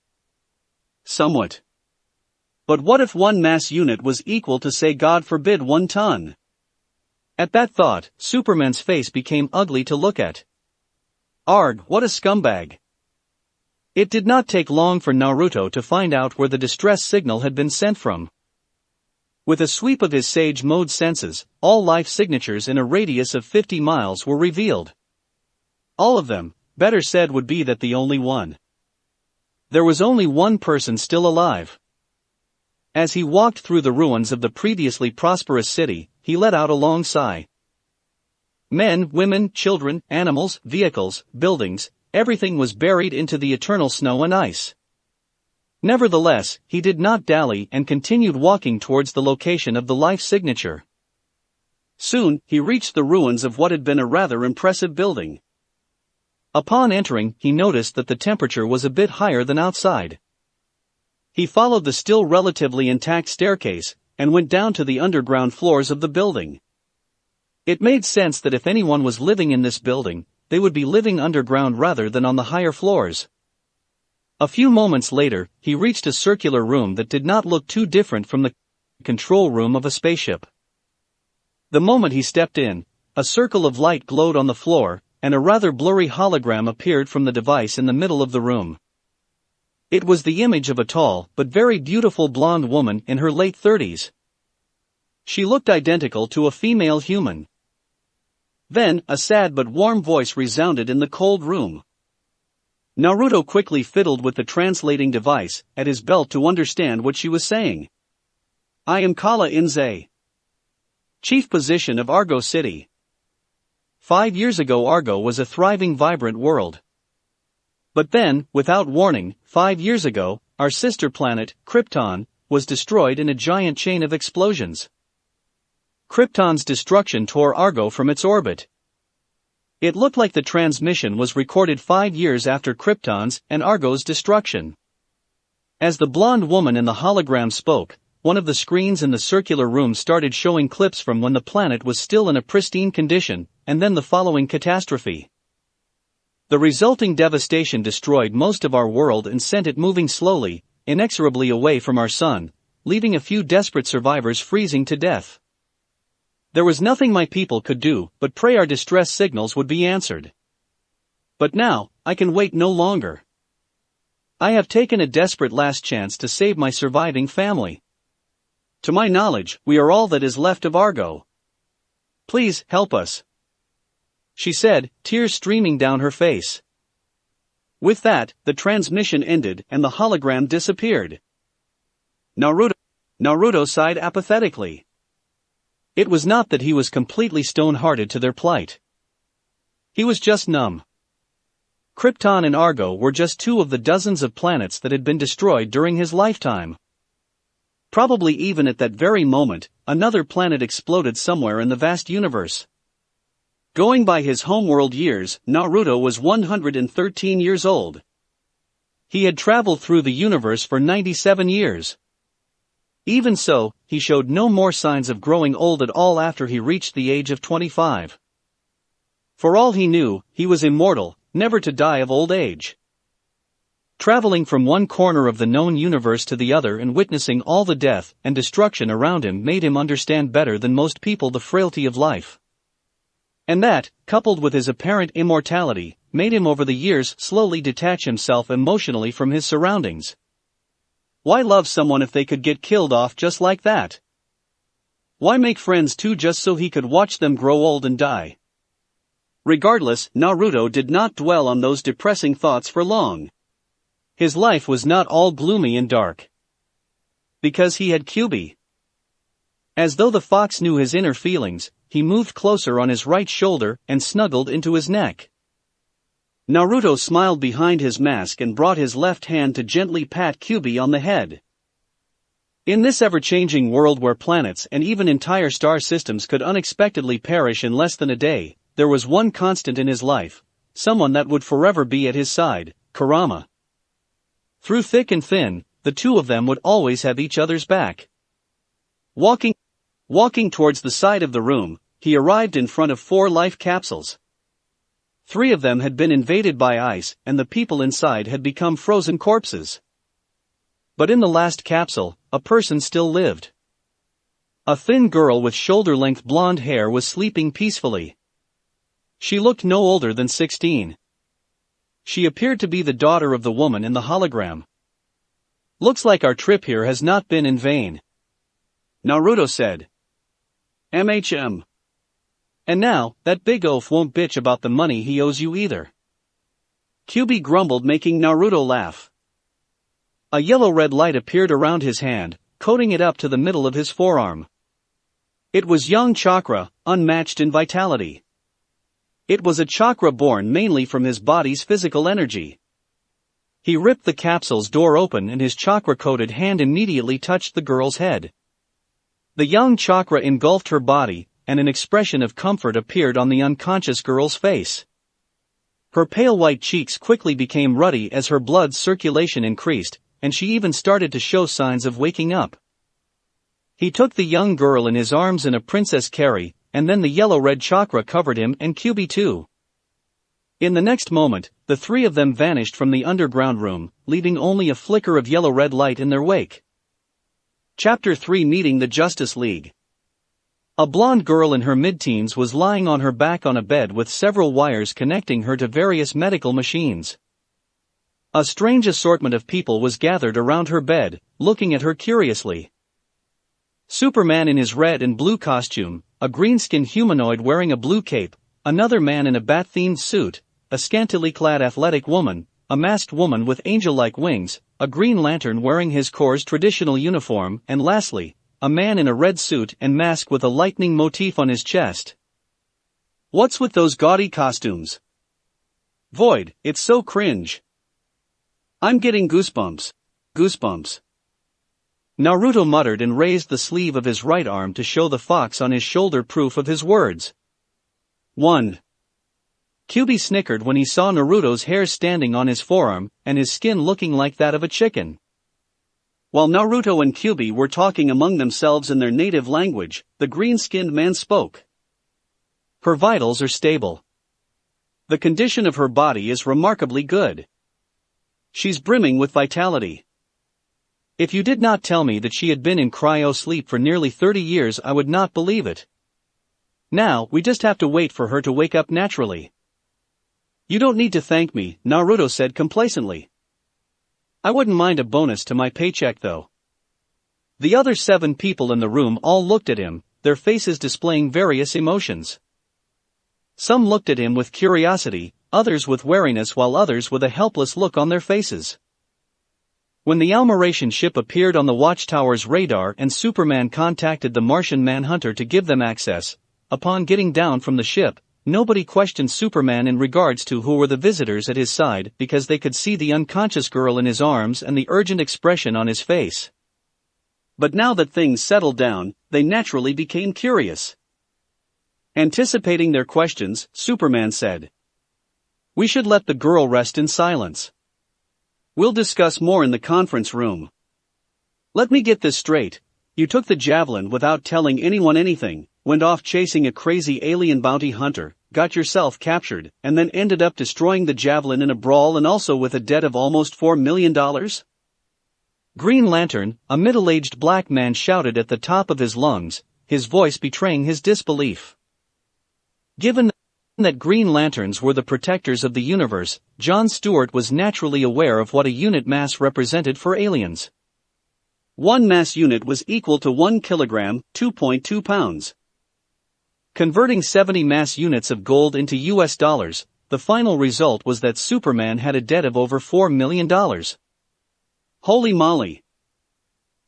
Somewhat. But what if one mass unit was equal to, say, God forbid, 1 ton? At that thought, Superman's face became ugly to look at. Arg, what a scumbag. It did not take long for Naruto to find out where the distress signal had been sent from. With a sweep of his sage mode senses, all life signatures in a radius of 50 miles were revealed. All of them, better said would be that the only one. There was only one person still alive. As he walked through the ruins of the previously prosperous city, he let out a long sigh. Men, women, children, animals, vehicles, buildings, everything was buried into the eternal snow and ice. Nevertheless, he did not dally and continued walking towards the location of the life signature. Soon, he reached the ruins of what had been a rather impressive building. Upon entering, he noticed that the temperature was a bit higher than outside. He followed the still relatively intact staircase, and went down to the underground floors of the building. It made sense that if anyone was living in this building, they would be living underground rather than on the higher floors. A few moments later, he reached a circular room that did not look too different from the control room of a spaceship. The moment he stepped in, a circle of light glowed on the floor, and a rather blurry hologram appeared from the device in the middle of the room. It was the image of a tall, but very beautiful blonde woman in her late 30s. She looked identical to a female human. Then, a sad but warm voice resounded in the cold room. Naruto quickly fiddled with the translating device at his belt to understand what she was saying. I am Kala Inze, chief physician of Argo City. 5 years ago Argo was a thriving, vibrant world. But then, without warning, 5 years ago, our sister planet, Krypton, was destroyed in a giant chain of explosions. Krypton's destruction tore Argo from its orbit. It looked like the transmission was recorded 5 years after Krypton's and Argo's destruction. As the blonde woman in the hologram spoke, one of the screens in the circular room started showing clips from when the planet was still in a pristine condition, and then the following catastrophe. The resulting devastation destroyed most of our world and sent it moving slowly, inexorably away from our sun, leaving a few desperate survivors freezing to death. There was nothing my people could do but pray our distress signals would be answered. But now, I can wait no longer. I have taken a desperate last chance to save my surviving family. To my knowledge, we are all that is left of Argo. Please, help us, she said, tears streaming down her face. With that, the transmission ended and the hologram disappeared. Naruto sighed apathetically. It was not that he was completely stone-hearted to their plight. He was just numb. Krypton and Argo were just 2 of the dozens of planets that had been destroyed during his lifetime. Probably even at that very moment, another planet exploded somewhere in the vast universe. Going by his homeworld years, Naruto was 113 years old. He had traveled through the universe for 97 years. Even so, he showed no more signs of growing old at all after he reached the age of 25. For all he knew, he was immortal, never to die of old age. Traveling from one corner of the known universe to the other and witnessing all the death and destruction around him made him understand better than most people the frailty of life. And that, coupled with his apparent immortality, made him over the years slowly detach himself emotionally from his surroundings. Why love someone if they could get killed off just like that? Why make friends too just so he could watch them grow old and die? Regardless, Naruto did not dwell on those depressing thoughts for long. His life was not all gloomy and dark. Because he had Kyubi. As though the fox knew his inner feelings, he moved closer on his right shoulder and snuggled into his neck. Naruto smiled behind his mask and brought his left hand to gently pat Kyuubi on the head. In this ever-changing world where planets and even entire star systems could unexpectedly perish in less than a day, there was one constant in his life, someone that would forever be at his side, Kurama. Through thick and thin, the two of them would always have each other's back. Walking towards the side of the room, he arrived in front of 4 life capsules. 3 of them had been invaded by ice, and the people inside had become frozen corpses. But in the last capsule, a person still lived. A thin girl with shoulder-length blonde hair was sleeping peacefully. She looked no older than 16. She appeared to be the daughter of the woman in the hologram. "Looks like our trip here has not been in vain," Naruto said. "MHM. And now, that big oaf won't bitch about the money he owes you either." Kyuubi grumbled, making Naruto laugh. A yellow-red light appeared around his hand, coating it up to the middle of his forearm. It was young chakra, unmatched in vitality. It was a chakra born mainly from his body's physical energy. He ripped the capsule's door open and his chakra-coated hand immediately touched the girl's head. The young chakra engulfed her body, and an expression of comfort appeared on the unconscious girl's face. Her pale white cheeks quickly became ruddy as her blood circulation increased, and she even started to show signs of waking up. He took the young girl in his arms in a princess carry, and then the yellow-red chakra covered him and Kyuubi too. In the next moment, the 3 of them vanished from the underground room, leaving only a flicker of yellow-red light in their wake. Chapter 3: Meeting the Justice League. A blonde girl in her mid-teens was lying on her back on a bed with several wires connecting her to various medical machines. A strange assortment of people was gathered around her bed, looking at her curiously. Superman in his red and blue costume, a green-skinned humanoid wearing a blue cape, another man in a bat-themed suit, a scantily clad athletic woman, a masked woman with angel-like wings, a Green Lantern wearing his Corps' traditional uniform, and lastly, a man in a red suit and mask with a lightning motif on his chest. "What's with those gaudy costumes? Void, it's so cringe. I'm getting goosebumps. Goosebumps." Naruto muttered and raised the sleeve of his right arm to show the fox on his shoulder proof of his words. 1. Kyuubi snickered when he saw Naruto's hair standing on his forearm, and his skin looking like that of a chicken. While Naruto and Kyuubi were talking among themselves in their native language, the green-skinned man spoke. "Her vitals are stable. The condition of her body is remarkably good. She's brimming with vitality. If you did not tell me that she had been in cryo-sleep for nearly 30 years, I would not believe it. Now, we just have to wait for her to wake up naturally." "You don't need to thank me," Naruto said complacently. "I wouldn't mind a bonus to my paycheck though." The other 7 people in the room all looked at him, their faces displaying various emotions. Some looked at him with curiosity, others with wariness, while others with a helpless look on their faces. When the Almeration ship appeared on the Watchtower's radar and Superman contacted the Martian Manhunter to give them access, upon getting down from the ship, nobody questioned Superman in regards to who were the visitors at his side because they could see the unconscious girl in his arms and the urgent expression on his face. But now that things settled down, they naturally became curious. Anticipating their questions, Superman said, "We should let the girl rest in silence. We'll discuss more in the conference room. Let me get this straight. You took the javelin without telling anyone anything, went off chasing a crazy alien bounty hunter, got yourself captured, and then ended up destroying the javelin in a brawl and also with a debt of almost $4 million? Green Lantern, a middle-aged black man, shouted at the top of his lungs, his voice betraying his disbelief. Given that Green Lanterns were the protectors of the universe, John Stewart was naturally aware of what a unit mass represented for aliens. 1 mass unit was equal to 1 kilogram, 2.2 pounds. Converting 70 mass units of gold into US dollars, the final result was that Superman had a debt of over $4 million. Holy moly!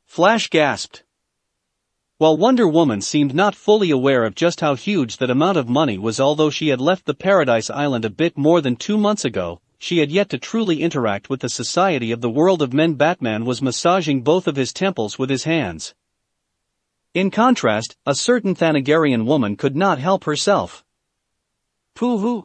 Flash gasped. While Wonder Woman seemed not fully aware of just how huge that amount of money was, although she had left the Paradise Island a bit more than 2 months ago, she had yet to truly interact with the society of the world of men. Batman was massaging both of his temples with his hands. In contrast, a certain Thanagarian woman could not help herself. Pooh-hoo.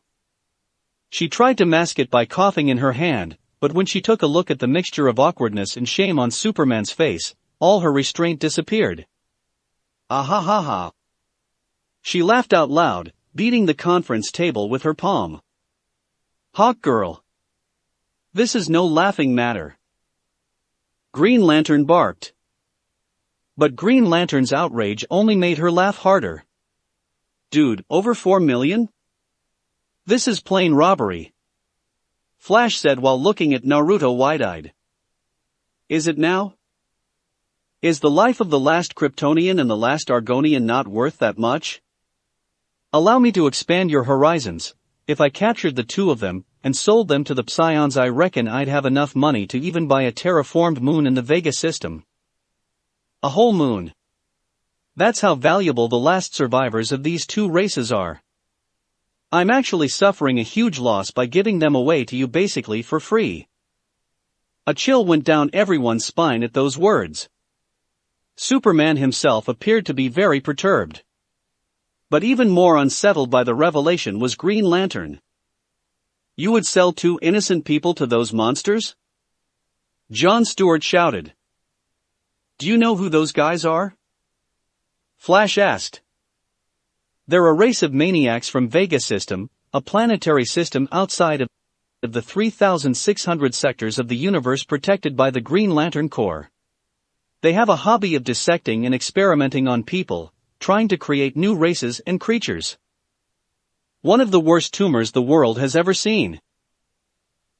She tried to mask it by coughing in her hand, but when she took a look at the mixture of awkwardness and shame on Superman's face, all her restraint disappeared. Ah ha ha ha. She laughed out loud, beating the conference table with her palm. Hawk Girl. This is no laughing matter. Green Lantern barked. But Green Lantern's outrage only made her laugh harder. Dude, over 4 million? This is plain robbery. Flash said while looking at Naruto wide-eyed. Is it now? Is the life of the last Kryptonian and the last Argonian not worth that much? Allow me to expand your horizons. If I captured the 2 of them, and sold them to the Psions, I reckon I'd have enough money to even buy a terraformed moon in the Vega system. A whole moon. That's how valuable the last survivors of these 2 races are. I'm actually suffering a huge loss by giving them away to you basically for free. A chill went down everyone's spine at those words. Superman himself appeared to be very perturbed. But even more unsettled by the revelation was Green Lantern. You would sell 2 innocent people to those monsters? Jon Stewart shouted. Do you know who those guys are? Flash asked. They're a race of maniacs from Vega system, a planetary system outside of the 3,600 sectors of the universe protected by the Green Lantern Corps. They have a hobby of dissecting and experimenting on people, trying to create new races and creatures. One of the worst tumors the world has ever seen.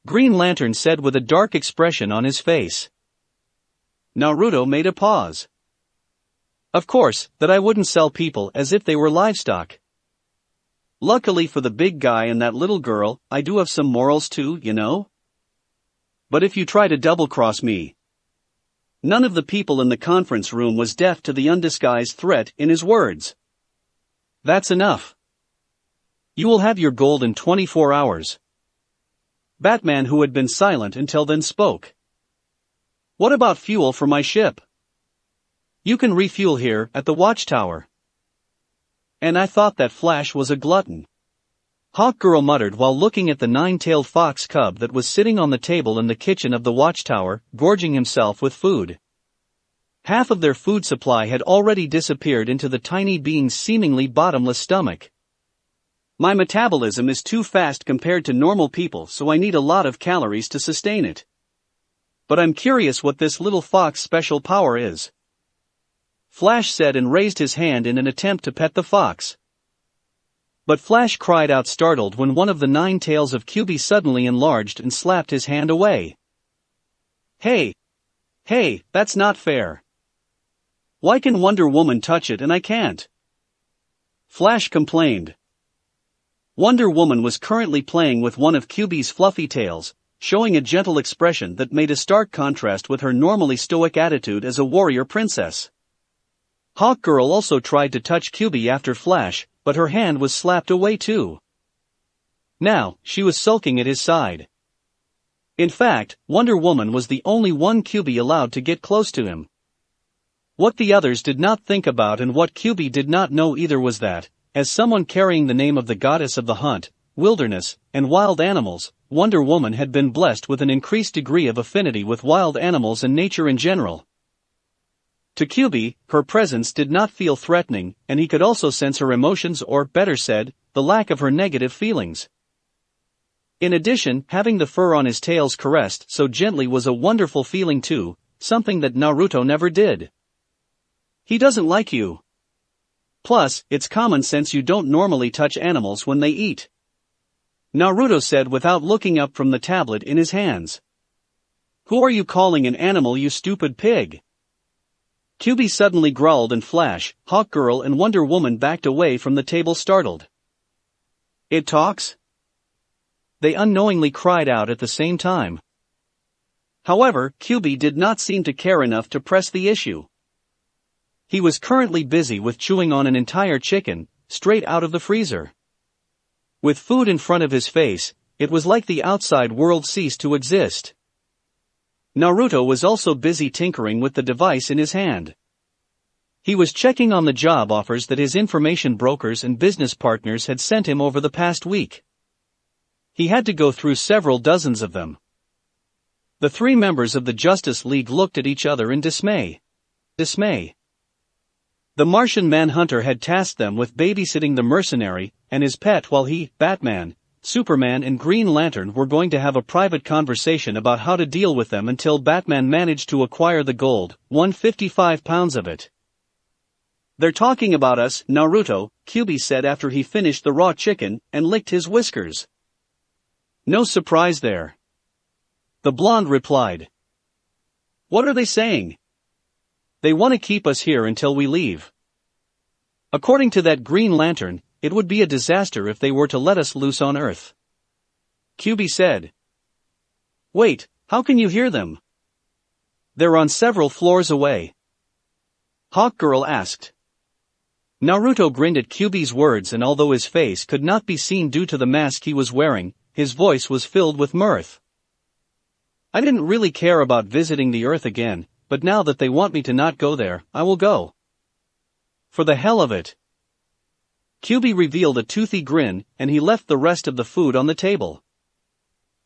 Green Lantern said with a dark expression on his face. Naruto made a pause. Of course, that I wouldn't sell people as if they were livestock. Luckily for the big guy and that little girl, I do have some morals too, you know? But if you try to double-cross me... None of the people in the conference room was deaf to the undisguised threat in his words. That's enough. You will have your gold in 24 hours. Batman, who had been silent until then, spoke. What about fuel for my ship? You can refuel here at the Watchtower. And I thought that Flash was a glutton. Hawkgirl muttered while looking at the 9-tailed fox cub that was sitting on the table in the kitchen of the Watchtower, gorging himself with food. Half of their food supply had already disappeared into the tiny being's seemingly bottomless stomach. My metabolism is too fast compared to normal people, so I need a lot of calories to sustain it. But I'm curious what this little fox's special power is. Flash said and raised his hand in an attempt to pet the fox. But Flash cried out startled when one of the 9 tails of QB suddenly enlarged and slapped his hand away. Hey! Hey, that's not fair. Why can Wonder Woman touch it and I can't? Flash complained. Wonder Woman was currently playing with one of QB's fluffy tails, showing a gentle expression that made a stark contrast with her normally stoic attitude as a warrior princess. Hawkgirl also tried to touch QB after Flash, but her hand was slapped away too. Now, she was sulking at his side. In fact, Wonder Woman was the only one QB allowed to get close to him. What the others did not think about and what QB did not know either was that, as someone carrying the name of the goddess of the hunt, wilderness, and wild animals, Wonder Woman had been blessed with an increased degree of affinity with wild animals and nature in general. To QB, her presence did not feel threatening, and he could also sense her emotions, or better said, the lack of her negative feelings. In addition, having the fur on his tails caressed so gently was a wonderful feeling too, something that Naruto never did. He doesn't like you. Plus, it's common sense you don't normally touch animals when they eat. Naruto said without looking up from the tablet in his hands. Who are you calling an animal, you stupid pig? QB suddenly growled and Flash, Hawkgirl and Wonder Woman backed away from the table startled. It talks? They unknowingly cried out at the same time. However, QB did not seem to care enough to press the issue. He was currently busy with chewing on an entire chicken, straight out of the freezer. With food in front of his face, it was like the outside world ceased to exist. Naruto was also busy tinkering with the device in his hand. He was checking on the job offers that his information brokers and business partners had sent him over the past week. He had to go through several dozens of them. The three members of the Justice League looked at each other in dismay. The Martian Manhunter had tasked them with babysitting the mercenary and his pet while he, Batman, Superman and Green Lantern were going to have a private conversation about how to deal with them until Batman managed to acquire the gold, 155 pounds of it. "They're talking about us, Naruto," Kyuubi said after he finished the raw chicken and licked his whiskers. "No surprise there," the blonde replied. "What are they saying?" "They want to keep us here until we leave. According to that Green Lantern, it would be a disaster if they were to let us loose on Earth," Kyuubi said. "Wait, how can you hear them?" "They're on several floors away," Hawkgirl asked. Naruto grinned at Kyuubi's words, and although his face could not be seen due to the mask he was wearing, his voice was filled with mirth. "I didn't really care about visiting the Earth again, but now that they want me to not go there, I will go. For the hell of it." Kyuubi revealed a toothy grin, and he left the rest of the food on the table.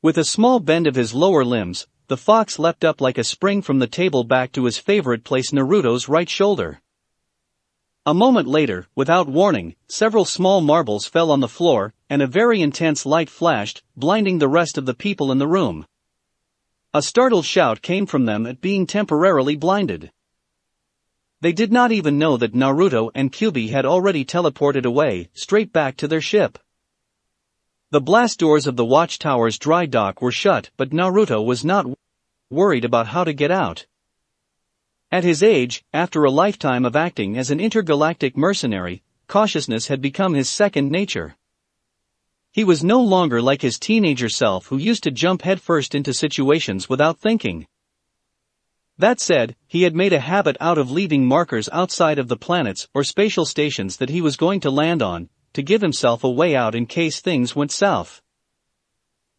With a small bend of his lower limbs, the fox leapt up like a spring from the table back to his favorite place, Naruto's right shoulder. A moment later, without warning, several small marbles fell on the floor, and a very intense light flashed, blinding the rest of the people in the room. A startled shout came from them at being temporarily blinded. They did not even know that Naruto and Kyuubi had already teleported away, straight back to their ship. The blast doors of the Watchtower's dry dock were shut, but Naruto was not worried about how to get out. At his age, after a lifetime of acting as an intergalactic mercenary, cautiousness had become his second nature. He was no longer like his teenager self who used to jump headfirst into situations without thinking. That said, he had made a habit out of leaving markers outside of the planets or spatial stations that he was going to land on, to give himself a way out in case things went south.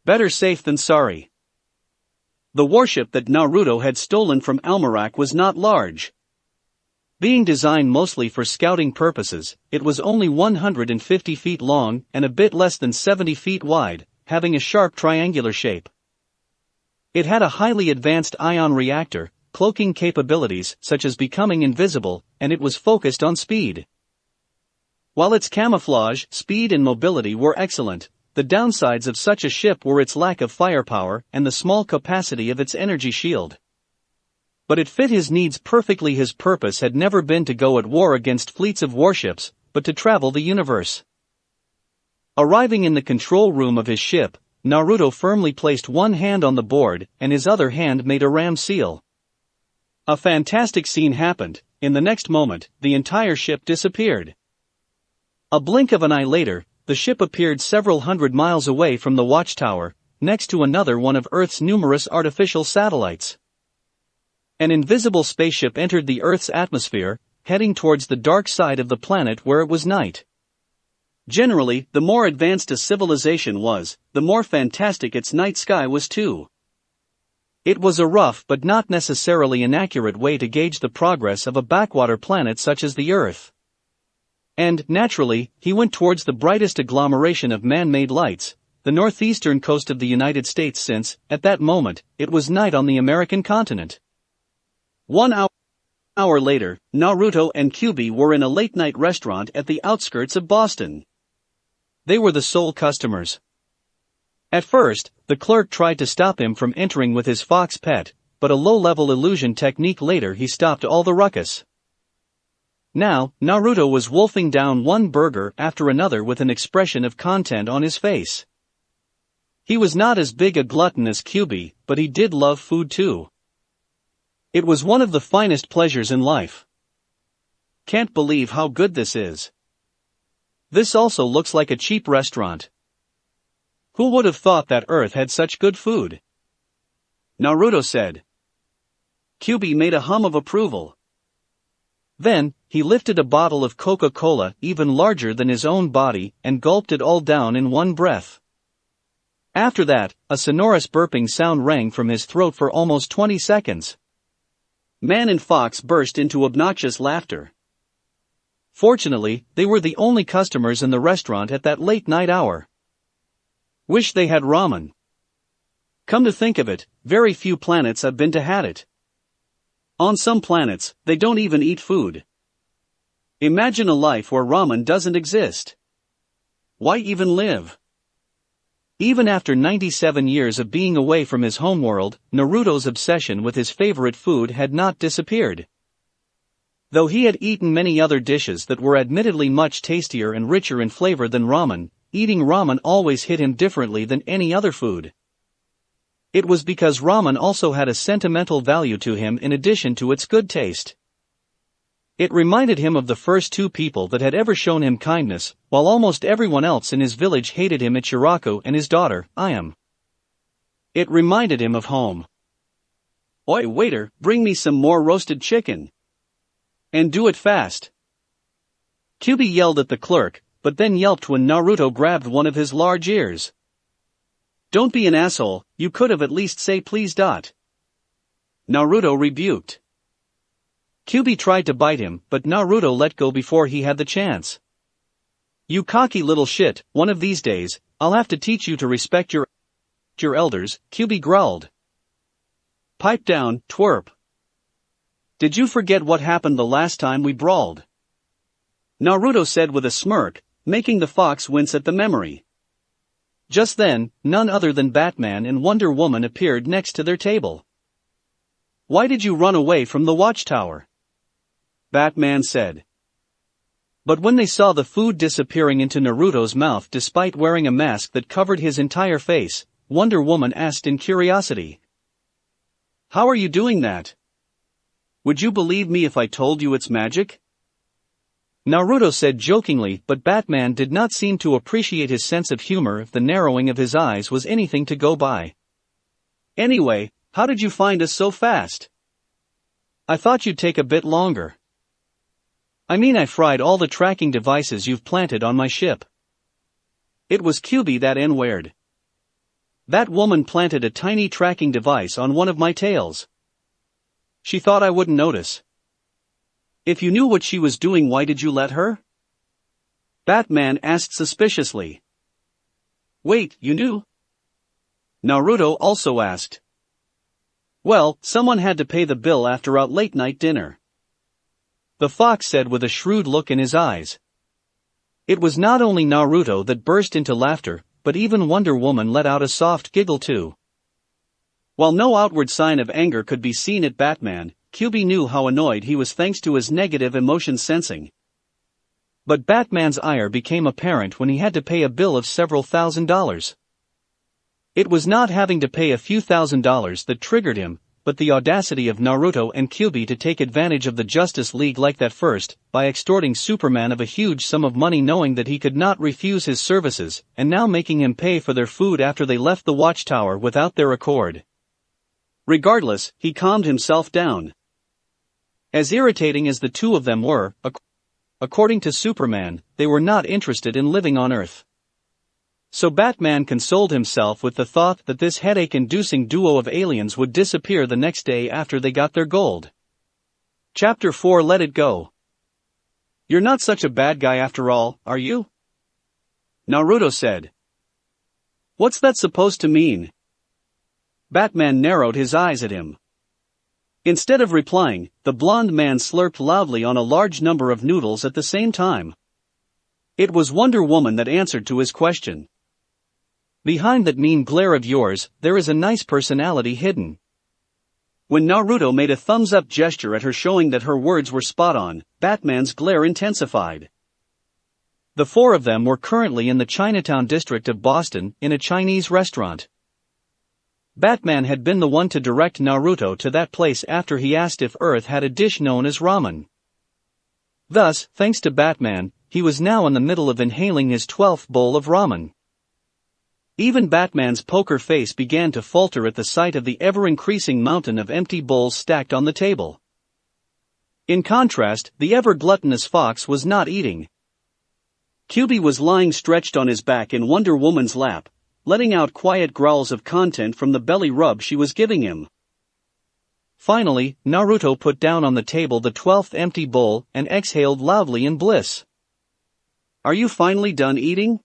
Better safe than sorry. The warship that Naruto had stolen from Almerac was not large. Being designed mostly for scouting purposes, it was only 150 feet long and a bit less than 70 feet wide, having a sharp triangular shape. It had a highly advanced ion reactor, cloaking capabilities such as becoming invisible, and it was focused on speed. While its camouflage, speed and mobility were excellent, the downsides of such a ship were its lack of firepower and the small capacity of its energy shield. But it fit his needs perfectly. His purpose had never been to go at war against fleets of warships, but to travel the universe. Arriving in the control room of his ship, Naruto firmly placed one hand on the board and his other hand made a ram seal. A fantastic scene happened. In the next moment, the entire ship disappeared. A blink of an eye later, the ship appeared several hundred miles away from the Watchtower, next to another one of Earth's numerous artificial satellites. An invisible spaceship entered the Earth's atmosphere, heading towards the dark side of the planet where it was night. Generally, the more advanced a civilization was, the more fantastic its night sky was too. It was a rough but not necessarily inaccurate way to gauge the progress of a backwater planet such as the Earth. And, naturally, he went towards the brightest agglomeration of man-made lights, the northeastern coast of the United States, since, at that moment, it was night on the American continent. 1 hour later, Naruto and Kyuubi were in a late-night restaurant at the outskirts of Boston. They were the sole customers. At first, the clerk tried to stop him from entering with his fox pet, but a low-level illusion technique later he stopped all the ruckus. Now, Naruto was wolfing down one burger after another with an expression of content on his face. He was not as big a glutton as Kyuubi, but he did love food too. It was one of the finest pleasures in life. Can't believe how good this is. This also looks like a cheap restaurant. Who would have thought that Earth had such good food? Naruto said. Kyuubi made a hum of approval. Then, he lifted a bottle of Coca-Cola even larger than his own body and gulped it all down in one breath. After that, a sonorous burping sound rang from his throat for almost 20 seconds. Man and Fox burst into obnoxious laughter. Fortunately, they were the only customers in the restaurant at that late-night hour. Wish they had ramen. Come to think of it, very few planets I've been to had it. On some planets, they don't even eat food. Imagine a life where ramen doesn't exist. Why even live? Even after 97 years of being away from his homeworld, Naruto's obsession with his favorite food had not disappeared. Though he had eaten many other dishes that were admittedly much tastier and richer in flavor than ramen, eating ramen always hit him differently than any other food. It was because ramen also had a sentimental value to him in addition to its good taste. It reminded him of the first two people that had ever shown him kindness, while almost everyone else in his village hated him, Ichiraku and his daughter, Ayame. It reminded him of home. "Oi, waiter, bring me some more roasted chicken. And do it fast." Kyubi yelled at the clerk, but then yelped when Naruto grabbed one of his large ears. "Don't be an asshole, you could have at least say please. Naruto rebuked. Kyubi tried to bite him, but Naruto let go before he had the chance. "You cocky little shit, one of these days, I'll have to teach you to respect your elders," Kyubi growled. "Pipe down, twerp. Did you forget what happened the last time we brawled?" Naruto said with a smirk, making the fox wince at the memory. Just then, none other than Batman and Wonder Woman appeared next to their table. "Why did you run away from the Watchtower?" Batman said. But when they saw the food disappearing into Naruto's mouth despite wearing a mask that covered his entire face, Wonder Woman asked in curiosity. "How are you doing that? Would you believe me if I told you it's magic?" Naruto said jokingly, but Batman did not seem to appreciate his sense of humor if the narrowing of his eyes was anything to go by. "Anyway, how did you find us so fast? I thought you'd take a bit longer." "I mean, I fried all the tracking devices you've planted on my ship." It was Kyubi, that N-word. "That woman planted a tiny tracking device on one of my tails. She thought I wouldn't notice." "If you knew what she was doing, why did you let her?" Batman asked suspiciously. "Wait, you knew?" Naruto also asked. "Well, someone had to pay the bill after our late-night dinner," the fox said with a shrewd look in his eyes. It was not only Naruto that burst into laughter, but even Wonder Woman let out a soft giggle too. While no outward sign of anger could be seen at Batman, Kyubi knew how annoyed he was thanks to his negative emotion sensing. But Batman's ire became apparent when he had to pay a bill of several $1,000s. It was not having to pay a few $1,000s that triggered him, but the audacity of Naruto and Kyubi to take advantage of the Justice League like that, first, by extorting Superman of a huge sum of money knowing that he could not refuse his services, and now making him pay for their food after they left the Watchtower without their accord. Regardless, he calmed himself down. As irritating as the two of them were, according to Superman, they were not interested in living on Earth. So Batman consoled himself with the thought that this headache-inducing duo of aliens would disappear the next day after they got their gold. Chapter 4, Let It Go. "You're not such a bad guy after all, are you?" Naruto said. "What's that supposed to mean?" Batman narrowed his eyes at him. Instead of replying, the blonde man slurped loudly on a large number of noodles at the same time. It was Wonder Woman that answered to his question. "Behind that mean glare of yours, there is a nice personality hidden." When Naruto made a thumbs-up gesture at her showing that her words were spot on, Batman's glare intensified. The four of them were currently in the Chinatown district of Boston, in a Chinese restaurant. Batman had been the one to direct Naruto to that place after he asked if Earth had a dish known as ramen. Thus, thanks to Batman, he was now in the middle of inhaling his 12th bowl of ramen. Even Batman's poker face began to falter at the sight of the ever-increasing mountain of empty bowls stacked on the table. In contrast, the ever-gluttonous fox was not eating. QB was lying stretched on his back in Wonder Woman's lap, letting out quiet growls of content from the belly rub she was giving him. Finally, Naruto put down on the table the 12th empty bowl and exhaled loudly in bliss. "Are you finally done eating?"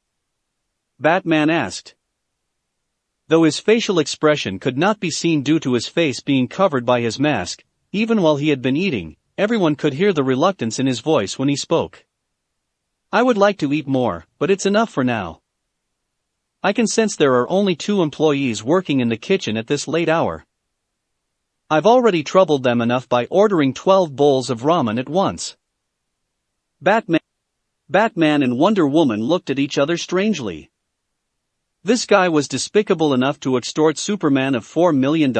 Batman asked. Though his facial expression could not be seen due to his face being covered by his mask, even while he had been eating, everyone could hear the reluctance in his voice when he spoke. "I would like to eat more, but it's enough for now. I can sense there are only 2 employees working in the kitchen at this late hour. I've already troubled them enough by ordering 12 bowls of ramen at once." Batman and Wonder Woman looked at each other strangely. This guy was despicable enough to extort Superman of $4 million,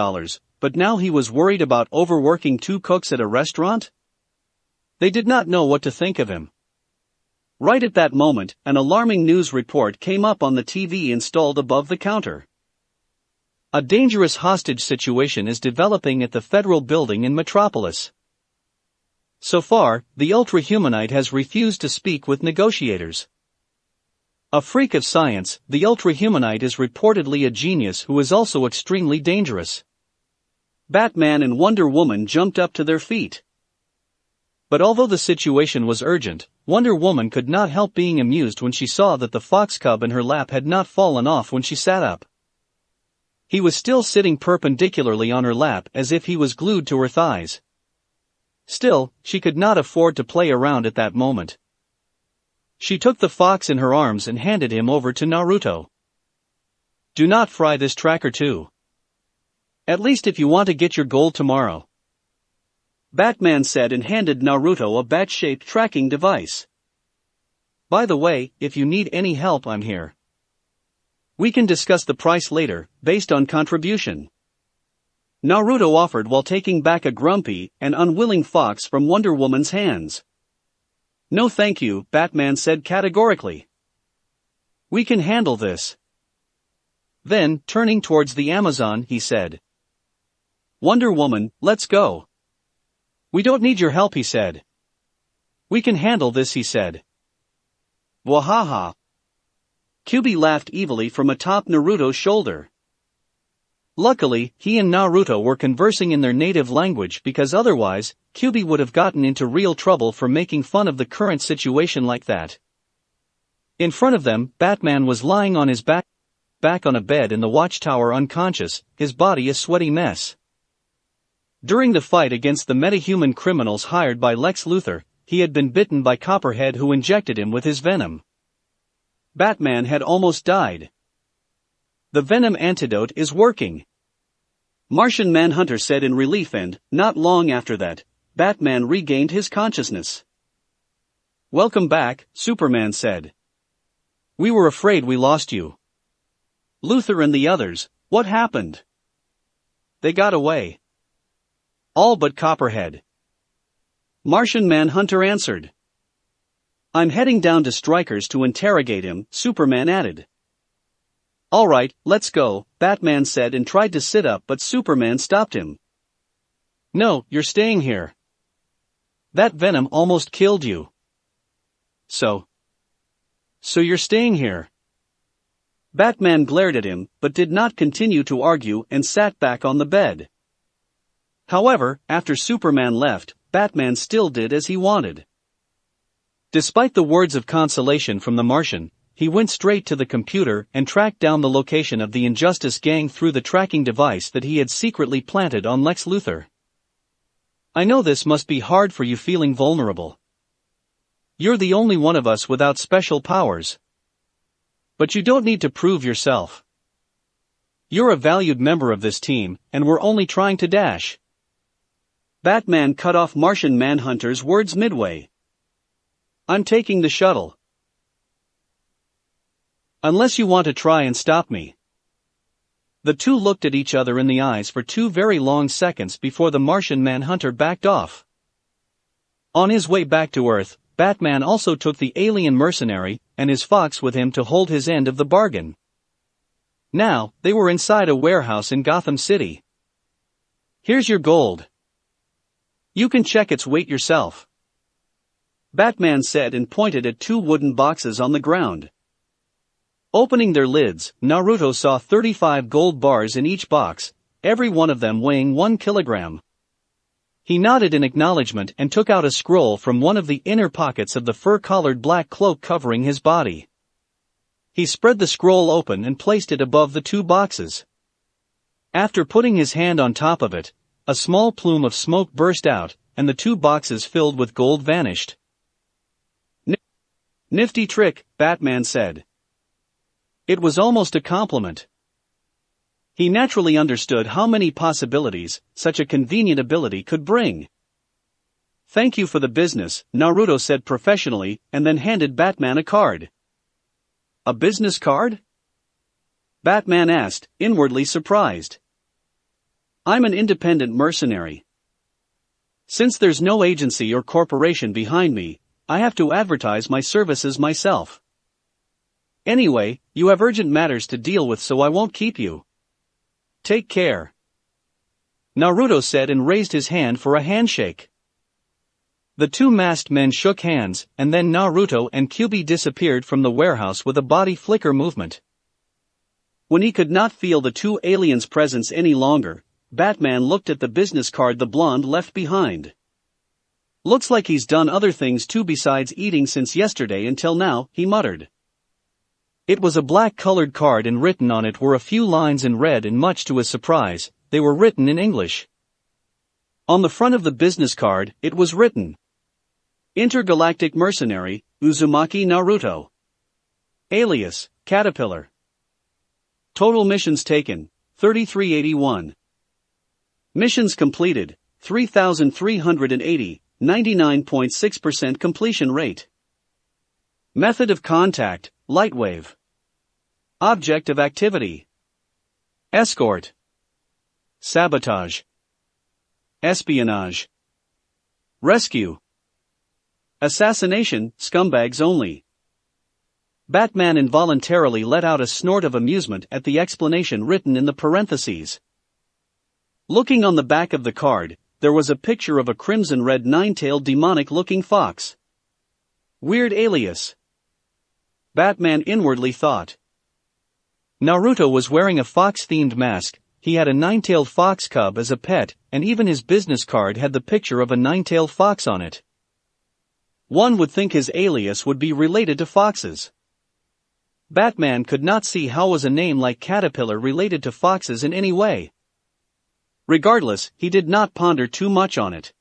but now he was worried about overworking 2 cooks at a restaurant? They did not know what to think of him. Right at that moment, an alarming news report came up on the TV installed above the counter. A dangerous hostage situation is developing at the federal building in Metropolis. So far, the Ultra-Humanite has refused to speak with negotiators. A freak of science, the Ultra-Humanite is reportedly a genius who is also extremely dangerous. Batman and Wonder Woman jumped up to their feet. But although the situation was urgent, Wonder Woman could not help being amused when she saw that the fox cub in her lap had not fallen off when she sat up. He was still sitting perpendicularly on her lap as if he was glued to her thighs. Still, she could not afford to play around at that moment. She took the fox in her arms and handed him over to Naruto. "Do not fry this tracker too. At least if you want to get your gold tomorrow," Batman said and handed Naruto a bat-shaped tracking device. "By the way, if you need any help, I'm here. We can discuss the price later, based on contribution," Naruto offered while taking back a grumpy and unwilling fox from Wonder Woman's hands. "No thank you," Batman said categorically. "We can handle this." Then, turning towards the Amazon, he said, "Wonder Woman, let's go." "We don't need your help," he said. "We can handle this," he said. Wahaha. QB laughed evilly from atop Naruto's shoulder. Luckily, he and Naruto were conversing in their native language because otherwise, QB would have gotten into real trouble for making fun of the current situation like that. In front of them, Batman was lying on his back on a bed in the Watchtower unconscious, his body a sweaty mess. During the fight against the metahuman criminals hired by Lex Luthor, he had been bitten by Copperhead, who injected him with his venom. Batman had almost died. "The venom antidote is working," Martian Manhunter said in relief, and, not long after that, Batman regained his consciousness. "Welcome back," Superman said. "We were afraid we lost you." "Luthor and the others, what happened?" "They got away. All but Copperhead," Martian Manhunter answered. "I'm heading down to Stryker's to interrogate him," Superman added. "All right, let's go," Batman said and tried to sit up, but Superman stopped him. "No, you're staying here. That venom almost killed you. So you're staying here." Batman glared at him, but did not continue to argue and sat back on the bed. However, after Superman left, Batman still did as he wanted. Despite the words of consolation from the Martian, he went straight to the computer and tracked down the location of the Injustice gang through the tracking device that he had secretly planted on Lex Luthor. "I know this must be hard for you, feeling vulnerable. You're the only one of us without special powers. But you don't need to prove yourself. You're a valued member of this team, and we're only trying to dash." Batman cut off Martian Manhunter's words midway. "I'm taking the shuttle. Unless you want to try and stop me." The two looked at each other in the eyes for 2 very long seconds before the Martian Manhunter backed off. On his way back to Earth, Batman also took the alien mercenary and his fox with him to hold his end of the bargain. Now, they were inside a warehouse in Gotham City. "Here's your gold. You can check its weight yourself, Batman said and pointed at 2 wooden boxes on the ground. Opening their lids, Naruto saw 35 gold bars in each box, every one of them weighing 1 kilogram. He nodded in acknowledgement and took out a scroll from one of the inner pockets of the fur-collared black cloak covering his body. He spread the scroll open and placed it above the 2 boxes. After putting his hand on top of it, a small plume of smoke burst out, and the 2 boxes filled with gold vanished. Nifty trick, Batman said. It was almost a compliment. He naturally understood how many possibilities such a convenient ability could bring. Thank you for the business, Naruto said professionally, and then handed Batman a card. A business card? Batman asked, inwardly surprised. I'm an independent mercenary. Since there's no agency or corporation behind me, I have to advertise my services myself. Anyway, you have urgent matters to deal with, so I won't keep you. Take care, Naruto said and raised his hand for a handshake. The 2 masked men shook hands, and then Naruto and Kyuubi disappeared from the warehouse with a body flicker movement. When he could not feel the 2 aliens' presence any longer, Batman looked at the business card the blonde left behind. Looks like he's done other things too besides eating since yesterday until now, he muttered. It was a black-colored card and written on it were a few lines in red, and much to his surprise, they were written in English. On the front of the business card, it was written, Intergalactic Mercenary, Uzumaki Naruto. Alias, Caterpillar. Total missions taken, 3381. Missions completed, 3,380, 99.6% completion rate. Method of contact, Lightwave. Object of activity. Escort. Sabotage. Espionage. Rescue. Assassination, scumbags only. Batman involuntarily let out a snort of amusement at the explanation written in the parentheses. Looking on the back of the card, there was a picture of a crimson-red 9-tailed demonic-looking fox. Weird alias, Batman inwardly thought. Naruto was wearing a fox-themed mask, he had a 9-tailed fox cub as a pet, and even his business card had the picture of a 9-tailed fox on it. One would think his alias would be related to foxes. Batman could not see how was a name like Caterpillar related to foxes in any way. Regardless, he did not ponder too much on it.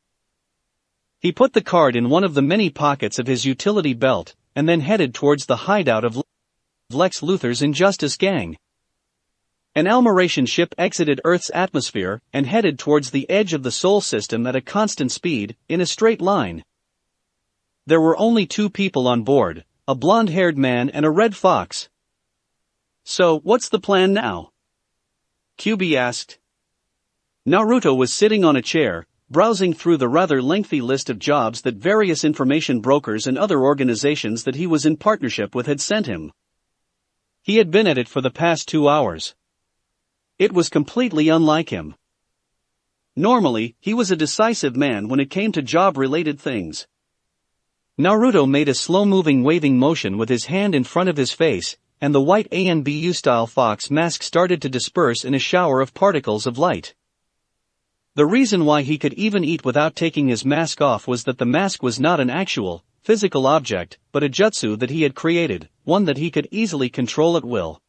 He put the card in one of the many pockets of his utility belt, and then headed towards the hideout of Lex Luthor's Injustice Gang. An Almeration ship exited Earth's atmosphere and headed towards the edge of the Sol system at a constant speed, in a straight line. There were only 2 people on board, a blonde-haired man and a red fox. So, what's the plan now? Kyuubi asked. Naruto was sitting on a chair, browsing through the rather lengthy list of jobs that various information brokers and other organizations that he was in partnership with had sent him. He had been at it for the past 2 hours. It was completely unlike him. Normally, he was a decisive man when it came to job-related things. Naruto made a slow-moving waving motion with his hand in front of his face, and the white ANBU-style fox mask started to disperse in a shower of particles of light. The reason why he could even eat without taking his mask off was that the mask was not an actual, physical object, but a jutsu that he had created, one that he could easily control at will.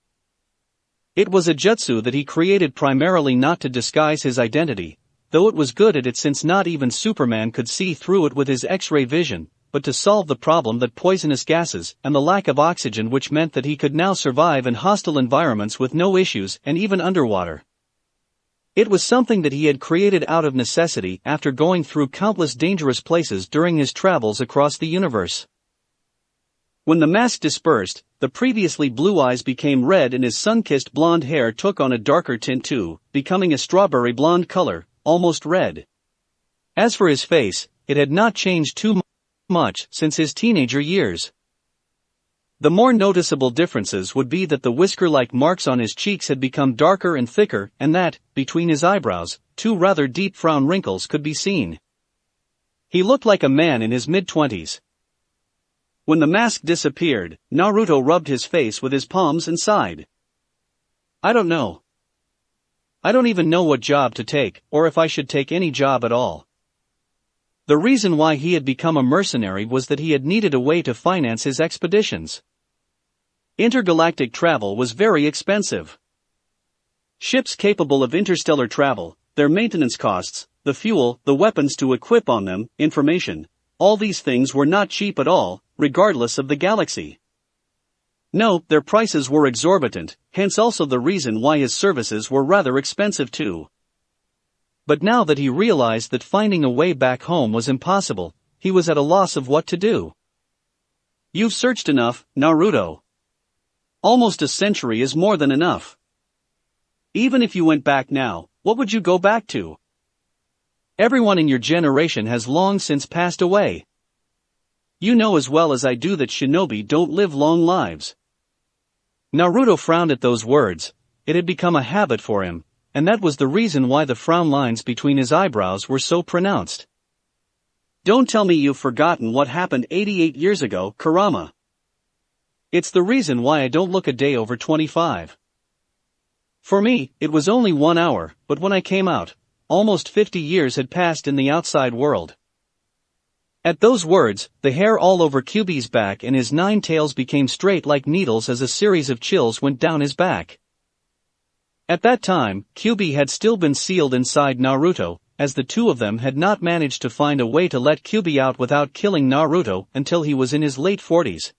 It was a jutsu that he created primarily not to disguise his identity, though it was good at it since not even Superman could see through it with his X-ray vision, but to solve the problem that poisonous gases and the lack of oxygen, which meant that he could now survive in hostile environments with no issues and even underwater. It was something that he had created out of necessity after going through countless dangerous places during his travels across the universe. When the mask dispersed, the previously blue eyes became red and his sun-kissed blonde hair took on a darker tint too, becoming a strawberry blonde color, almost red. As for his face, it had not changed too much since his teenager years. The more noticeable differences would be that the whisker-like marks on his cheeks had become darker and thicker, and that, between his eyebrows, 2 rather deep frown wrinkles could be seen. He looked like a man in his mid-20s. When the mask disappeared, Naruto rubbed his face with his palms and sighed. I don't know. I don't even know what job to take, or if I should take any job at all. The reason why he had become a mercenary was that he had needed a way to finance his expeditions. Intergalactic travel was very expensive. Ships capable of interstellar travel, their maintenance costs, the fuel, the weapons to equip on them, information, all these things were not cheap at all, regardless of the galaxy. No, their prices were exorbitant, hence also the reason why his services were rather expensive too. But now that he realized that finding a way back home was impossible, he was at a loss of what to do. You've searched enough, Naruto. Almost a century is more than enough. Even if you went back now, what would you go back to? Everyone in your generation has long since passed away. You know as well as I do that shinobi don't live long lives. Naruto frowned at those words. It had become a habit for him, and that was the reason why the frown lines between his eyebrows were so pronounced. Don't tell me you've forgotten what happened 88 years ago, Kurama. It's the reason why I don't look a day over 25. For me, it was only 1 hour, but when I came out, almost 50 years had passed in the outside world. At those words, the hair all over Kyuubi's back and his 9 tails became straight like needles as a series of chills went down his back. At that time, Kyuubi had still been sealed inside Naruto, as the two of them had not managed to find a way to let Kyuubi out without killing Naruto until he was in his late 40s.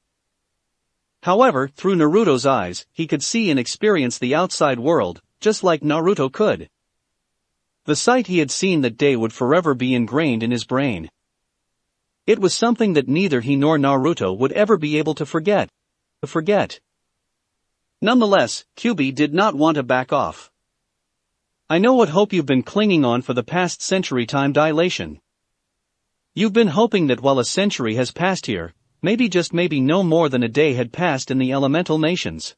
However, through Naruto's eyes, he could see and experience the outside world, just like Naruto could. The sight he had seen that day would forever be ingrained in his brain. It was something that neither he nor Naruto would ever be able to forget. Nonetheless, Kyuubi did not want to back off. I know what hope you've been clinging on for the past century time dilation. You've been hoping that while a century has passed here, maybe just maybe no more than a day had passed in the elemental nations.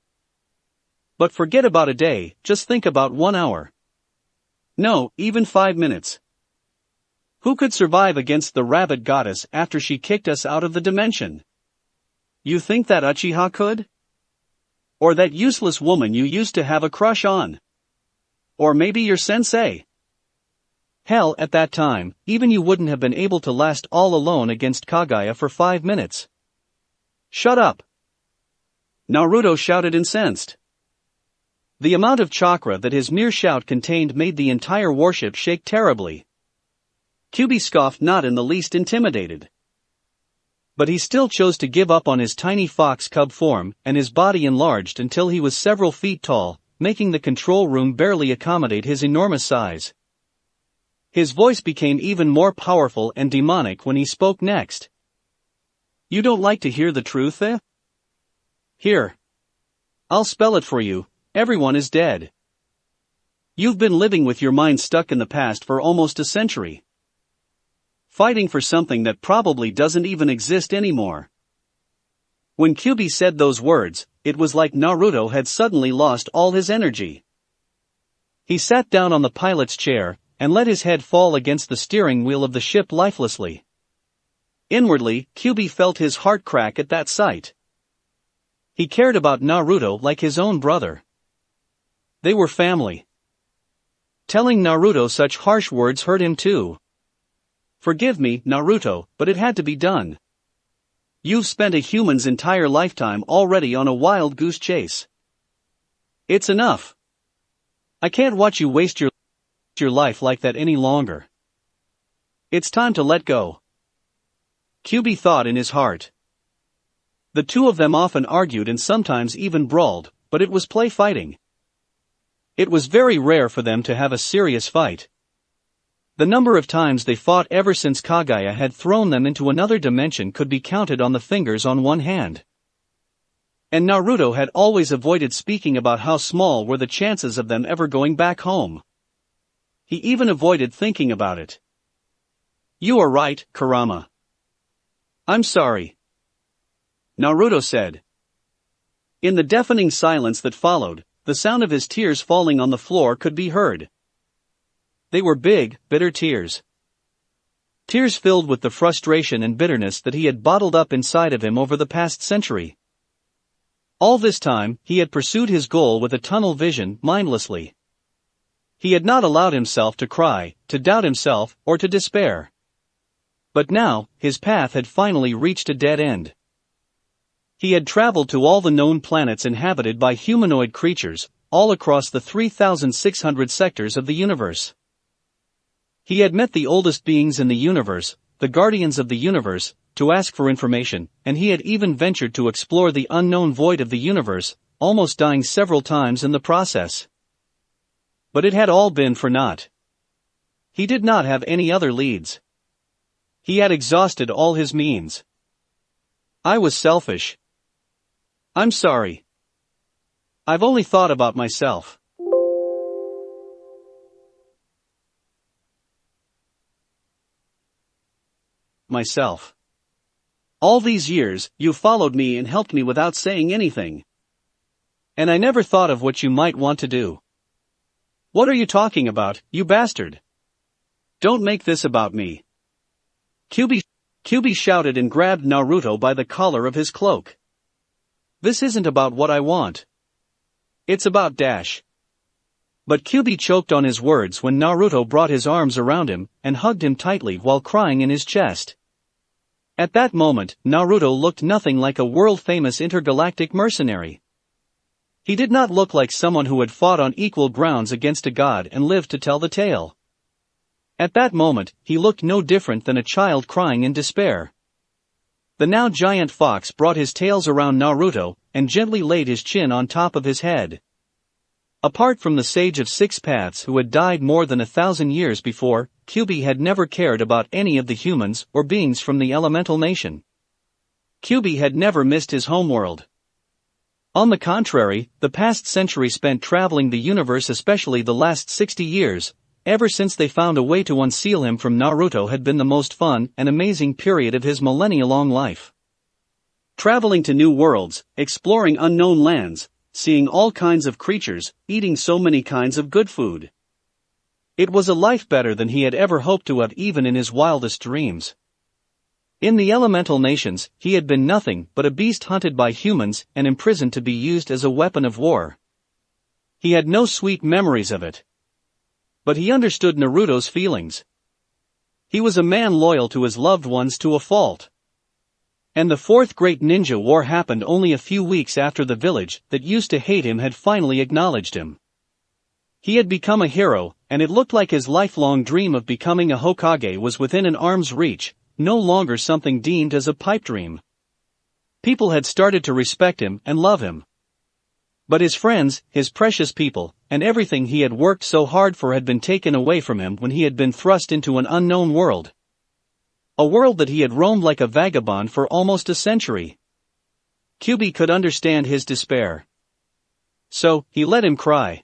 But forget about a day, just think about 1 hour. No, even 5 minutes. Who could survive against the rabbit goddess after she kicked us out of the dimension? You think that Uchiha could? Or that useless woman you used to have a crush on? Or maybe your sensei? Hell, at that time, even you wouldn't have been able to last all alone against Kaguya for 5 minutes. Shut up! Naruto shouted incensed. The amount of chakra that his mere shout contained made the entire warship shake terribly. Kyuubi scoffed, not in the least intimidated. But he still chose to give up on his tiny fox cub form, and his body enlarged until he was several feet tall, making the control room barely accommodate his enormous size. His voice became even more powerful and demonic when he spoke next. You don't like to hear the truth, eh? Here. I'll spell it for you. Everyone is dead. You've been living with your mind stuck in the past for almost a century. Fighting for something that probably doesn't even exist anymore. When Kyuubi said those words, it was like Naruto had suddenly lost all his energy. He sat down on the pilot's chair, and let his head fall against the steering wheel of the ship lifelessly. Inwardly, Kyuubi felt his heart crack at that sight. He cared about Naruto like his own brother. They were family. Telling Naruto such harsh words hurt him too. Forgive me, Naruto, but it had to be done. You've spent a human's entire lifetime already on a wild goose chase. It's enough. I can't watch you waste your life like that any longer. It's time to let go. Kyuubi thought in his heart. The two of them often argued and sometimes even brawled, but it was play fighting. It was very rare for them to have a serious fight. The number of times they fought ever since Kaguya had thrown them into another dimension could be counted on the fingers on one hand. And Naruto had always avoided speaking about how small were the chances of them ever going back home. He even avoided thinking about it. You are right, Kurama. I'm sorry. Naruto said. In the deafening silence that followed, the sound of his tears falling on the floor could be heard. They were big, bitter tears. Tears filled with the frustration and bitterness that he had bottled up inside of him over the past century. All this time, he had pursued his goal with a tunnel vision, mindlessly. He had not allowed himself to cry, to doubt himself, or to despair. But now, his path had finally reached a dead end. He had traveled to all the known planets inhabited by humanoid creatures, all across the 3,600 sectors of the universe. He had met the oldest beings in the universe, the guardians of the universe, to ask for information, and he had even ventured to explore the unknown void of the universe, almost dying several times in the process. But it had all been for naught. He did not have any other leads. He had exhausted all his means. I was selfish. I'm sorry. I've only thought about myself. All these years, you followed me and helped me without saying anything. And I never thought of what you might want to do. What are you talking about, you bastard? Don't make this about me. Kyuubi shouted and grabbed Naruto by the collar of his cloak. This isn't about what I want. It's about Dash. But Kyuubi choked on his words when Naruto brought his arms around him and hugged him tightly while crying in his chest. At that moment, Naruto looked nothing like a world-famous intergalactic mercenary. He did not look like someone who had fought on equal grounds against a god and lived to tell the tale. At that moment, he looked no different than a child crying in despair. The now giant fox brought his tails around Naruto and gently laid his chin on top of his head. Apart from the Sage of Six Paths who had died more than 1,000 years before, Kyuubi had never cared about any of the humans or beings from the elemental nation. Kyuubi had never missed his homeworld. On the contrary, the past century spent traveling the universe, especially the last 60 years, ever since they found a way to unseal him from Naruto, had been the most fun and amazing period of his millennia-long life. Traveling to new worlds, exploring unknown lands, seeing all kinds of creatures, eating so many kinds of good food. It was a life better than he had ever hoped to have, even in his wildest dreams. In the elemental nations, he had been nothing but a beast hunted by humans and imprisoned to be used as a weapon of war. He had no sweet memories of it. But he understood Naruto's feelings. He was a man loyal to his loved ones to a fault. And the Fourth Great Ninja War happened only a few weeks after the village that used to hate him had finally acknowledged him. He had become a hero, and it looked like his lifelong dream of becoming a Hokage was within an arm's reach, no longer something deemed as a pipe dream. People had started to respect him and love him. But his friends, his precious people, and everything he had worked so hard for had been taken away from him when he had been thrust into an unknown world. A world that he had roamed like a vagabond for almost a century. Kyuubi could understand his despair. So, he let him cry.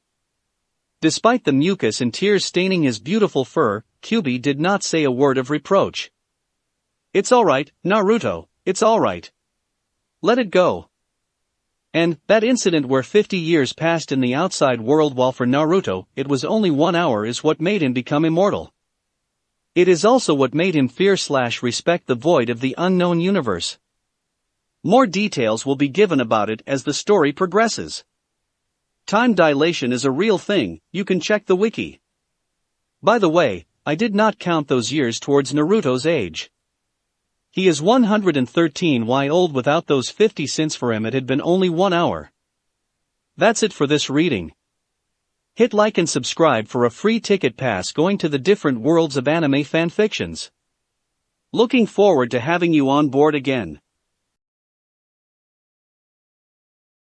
Despite the mucus and tears staining his beautiful fur, Kyuubi did not say a word of reproach. It's alright, Naruto, it's alright. Let it go. And, that incident where 50 years passed in the outside world, while for Naruto, it was only 1 hour, is what made him become immortal. It is also what made him fear/respect the void of the unknown universe. More details will be given about it as the story progresses. Time dilation is a real thing, you can check the wiki. By the way, I did not count those years towards Naruto's age. He is 113 years old without those 50 since for him it had been only 1 hour. That's it for this reading. Hit like and subscribe for a free ticket pass going to the different worlds of anime fanfictions. Looking forward to having you on board again.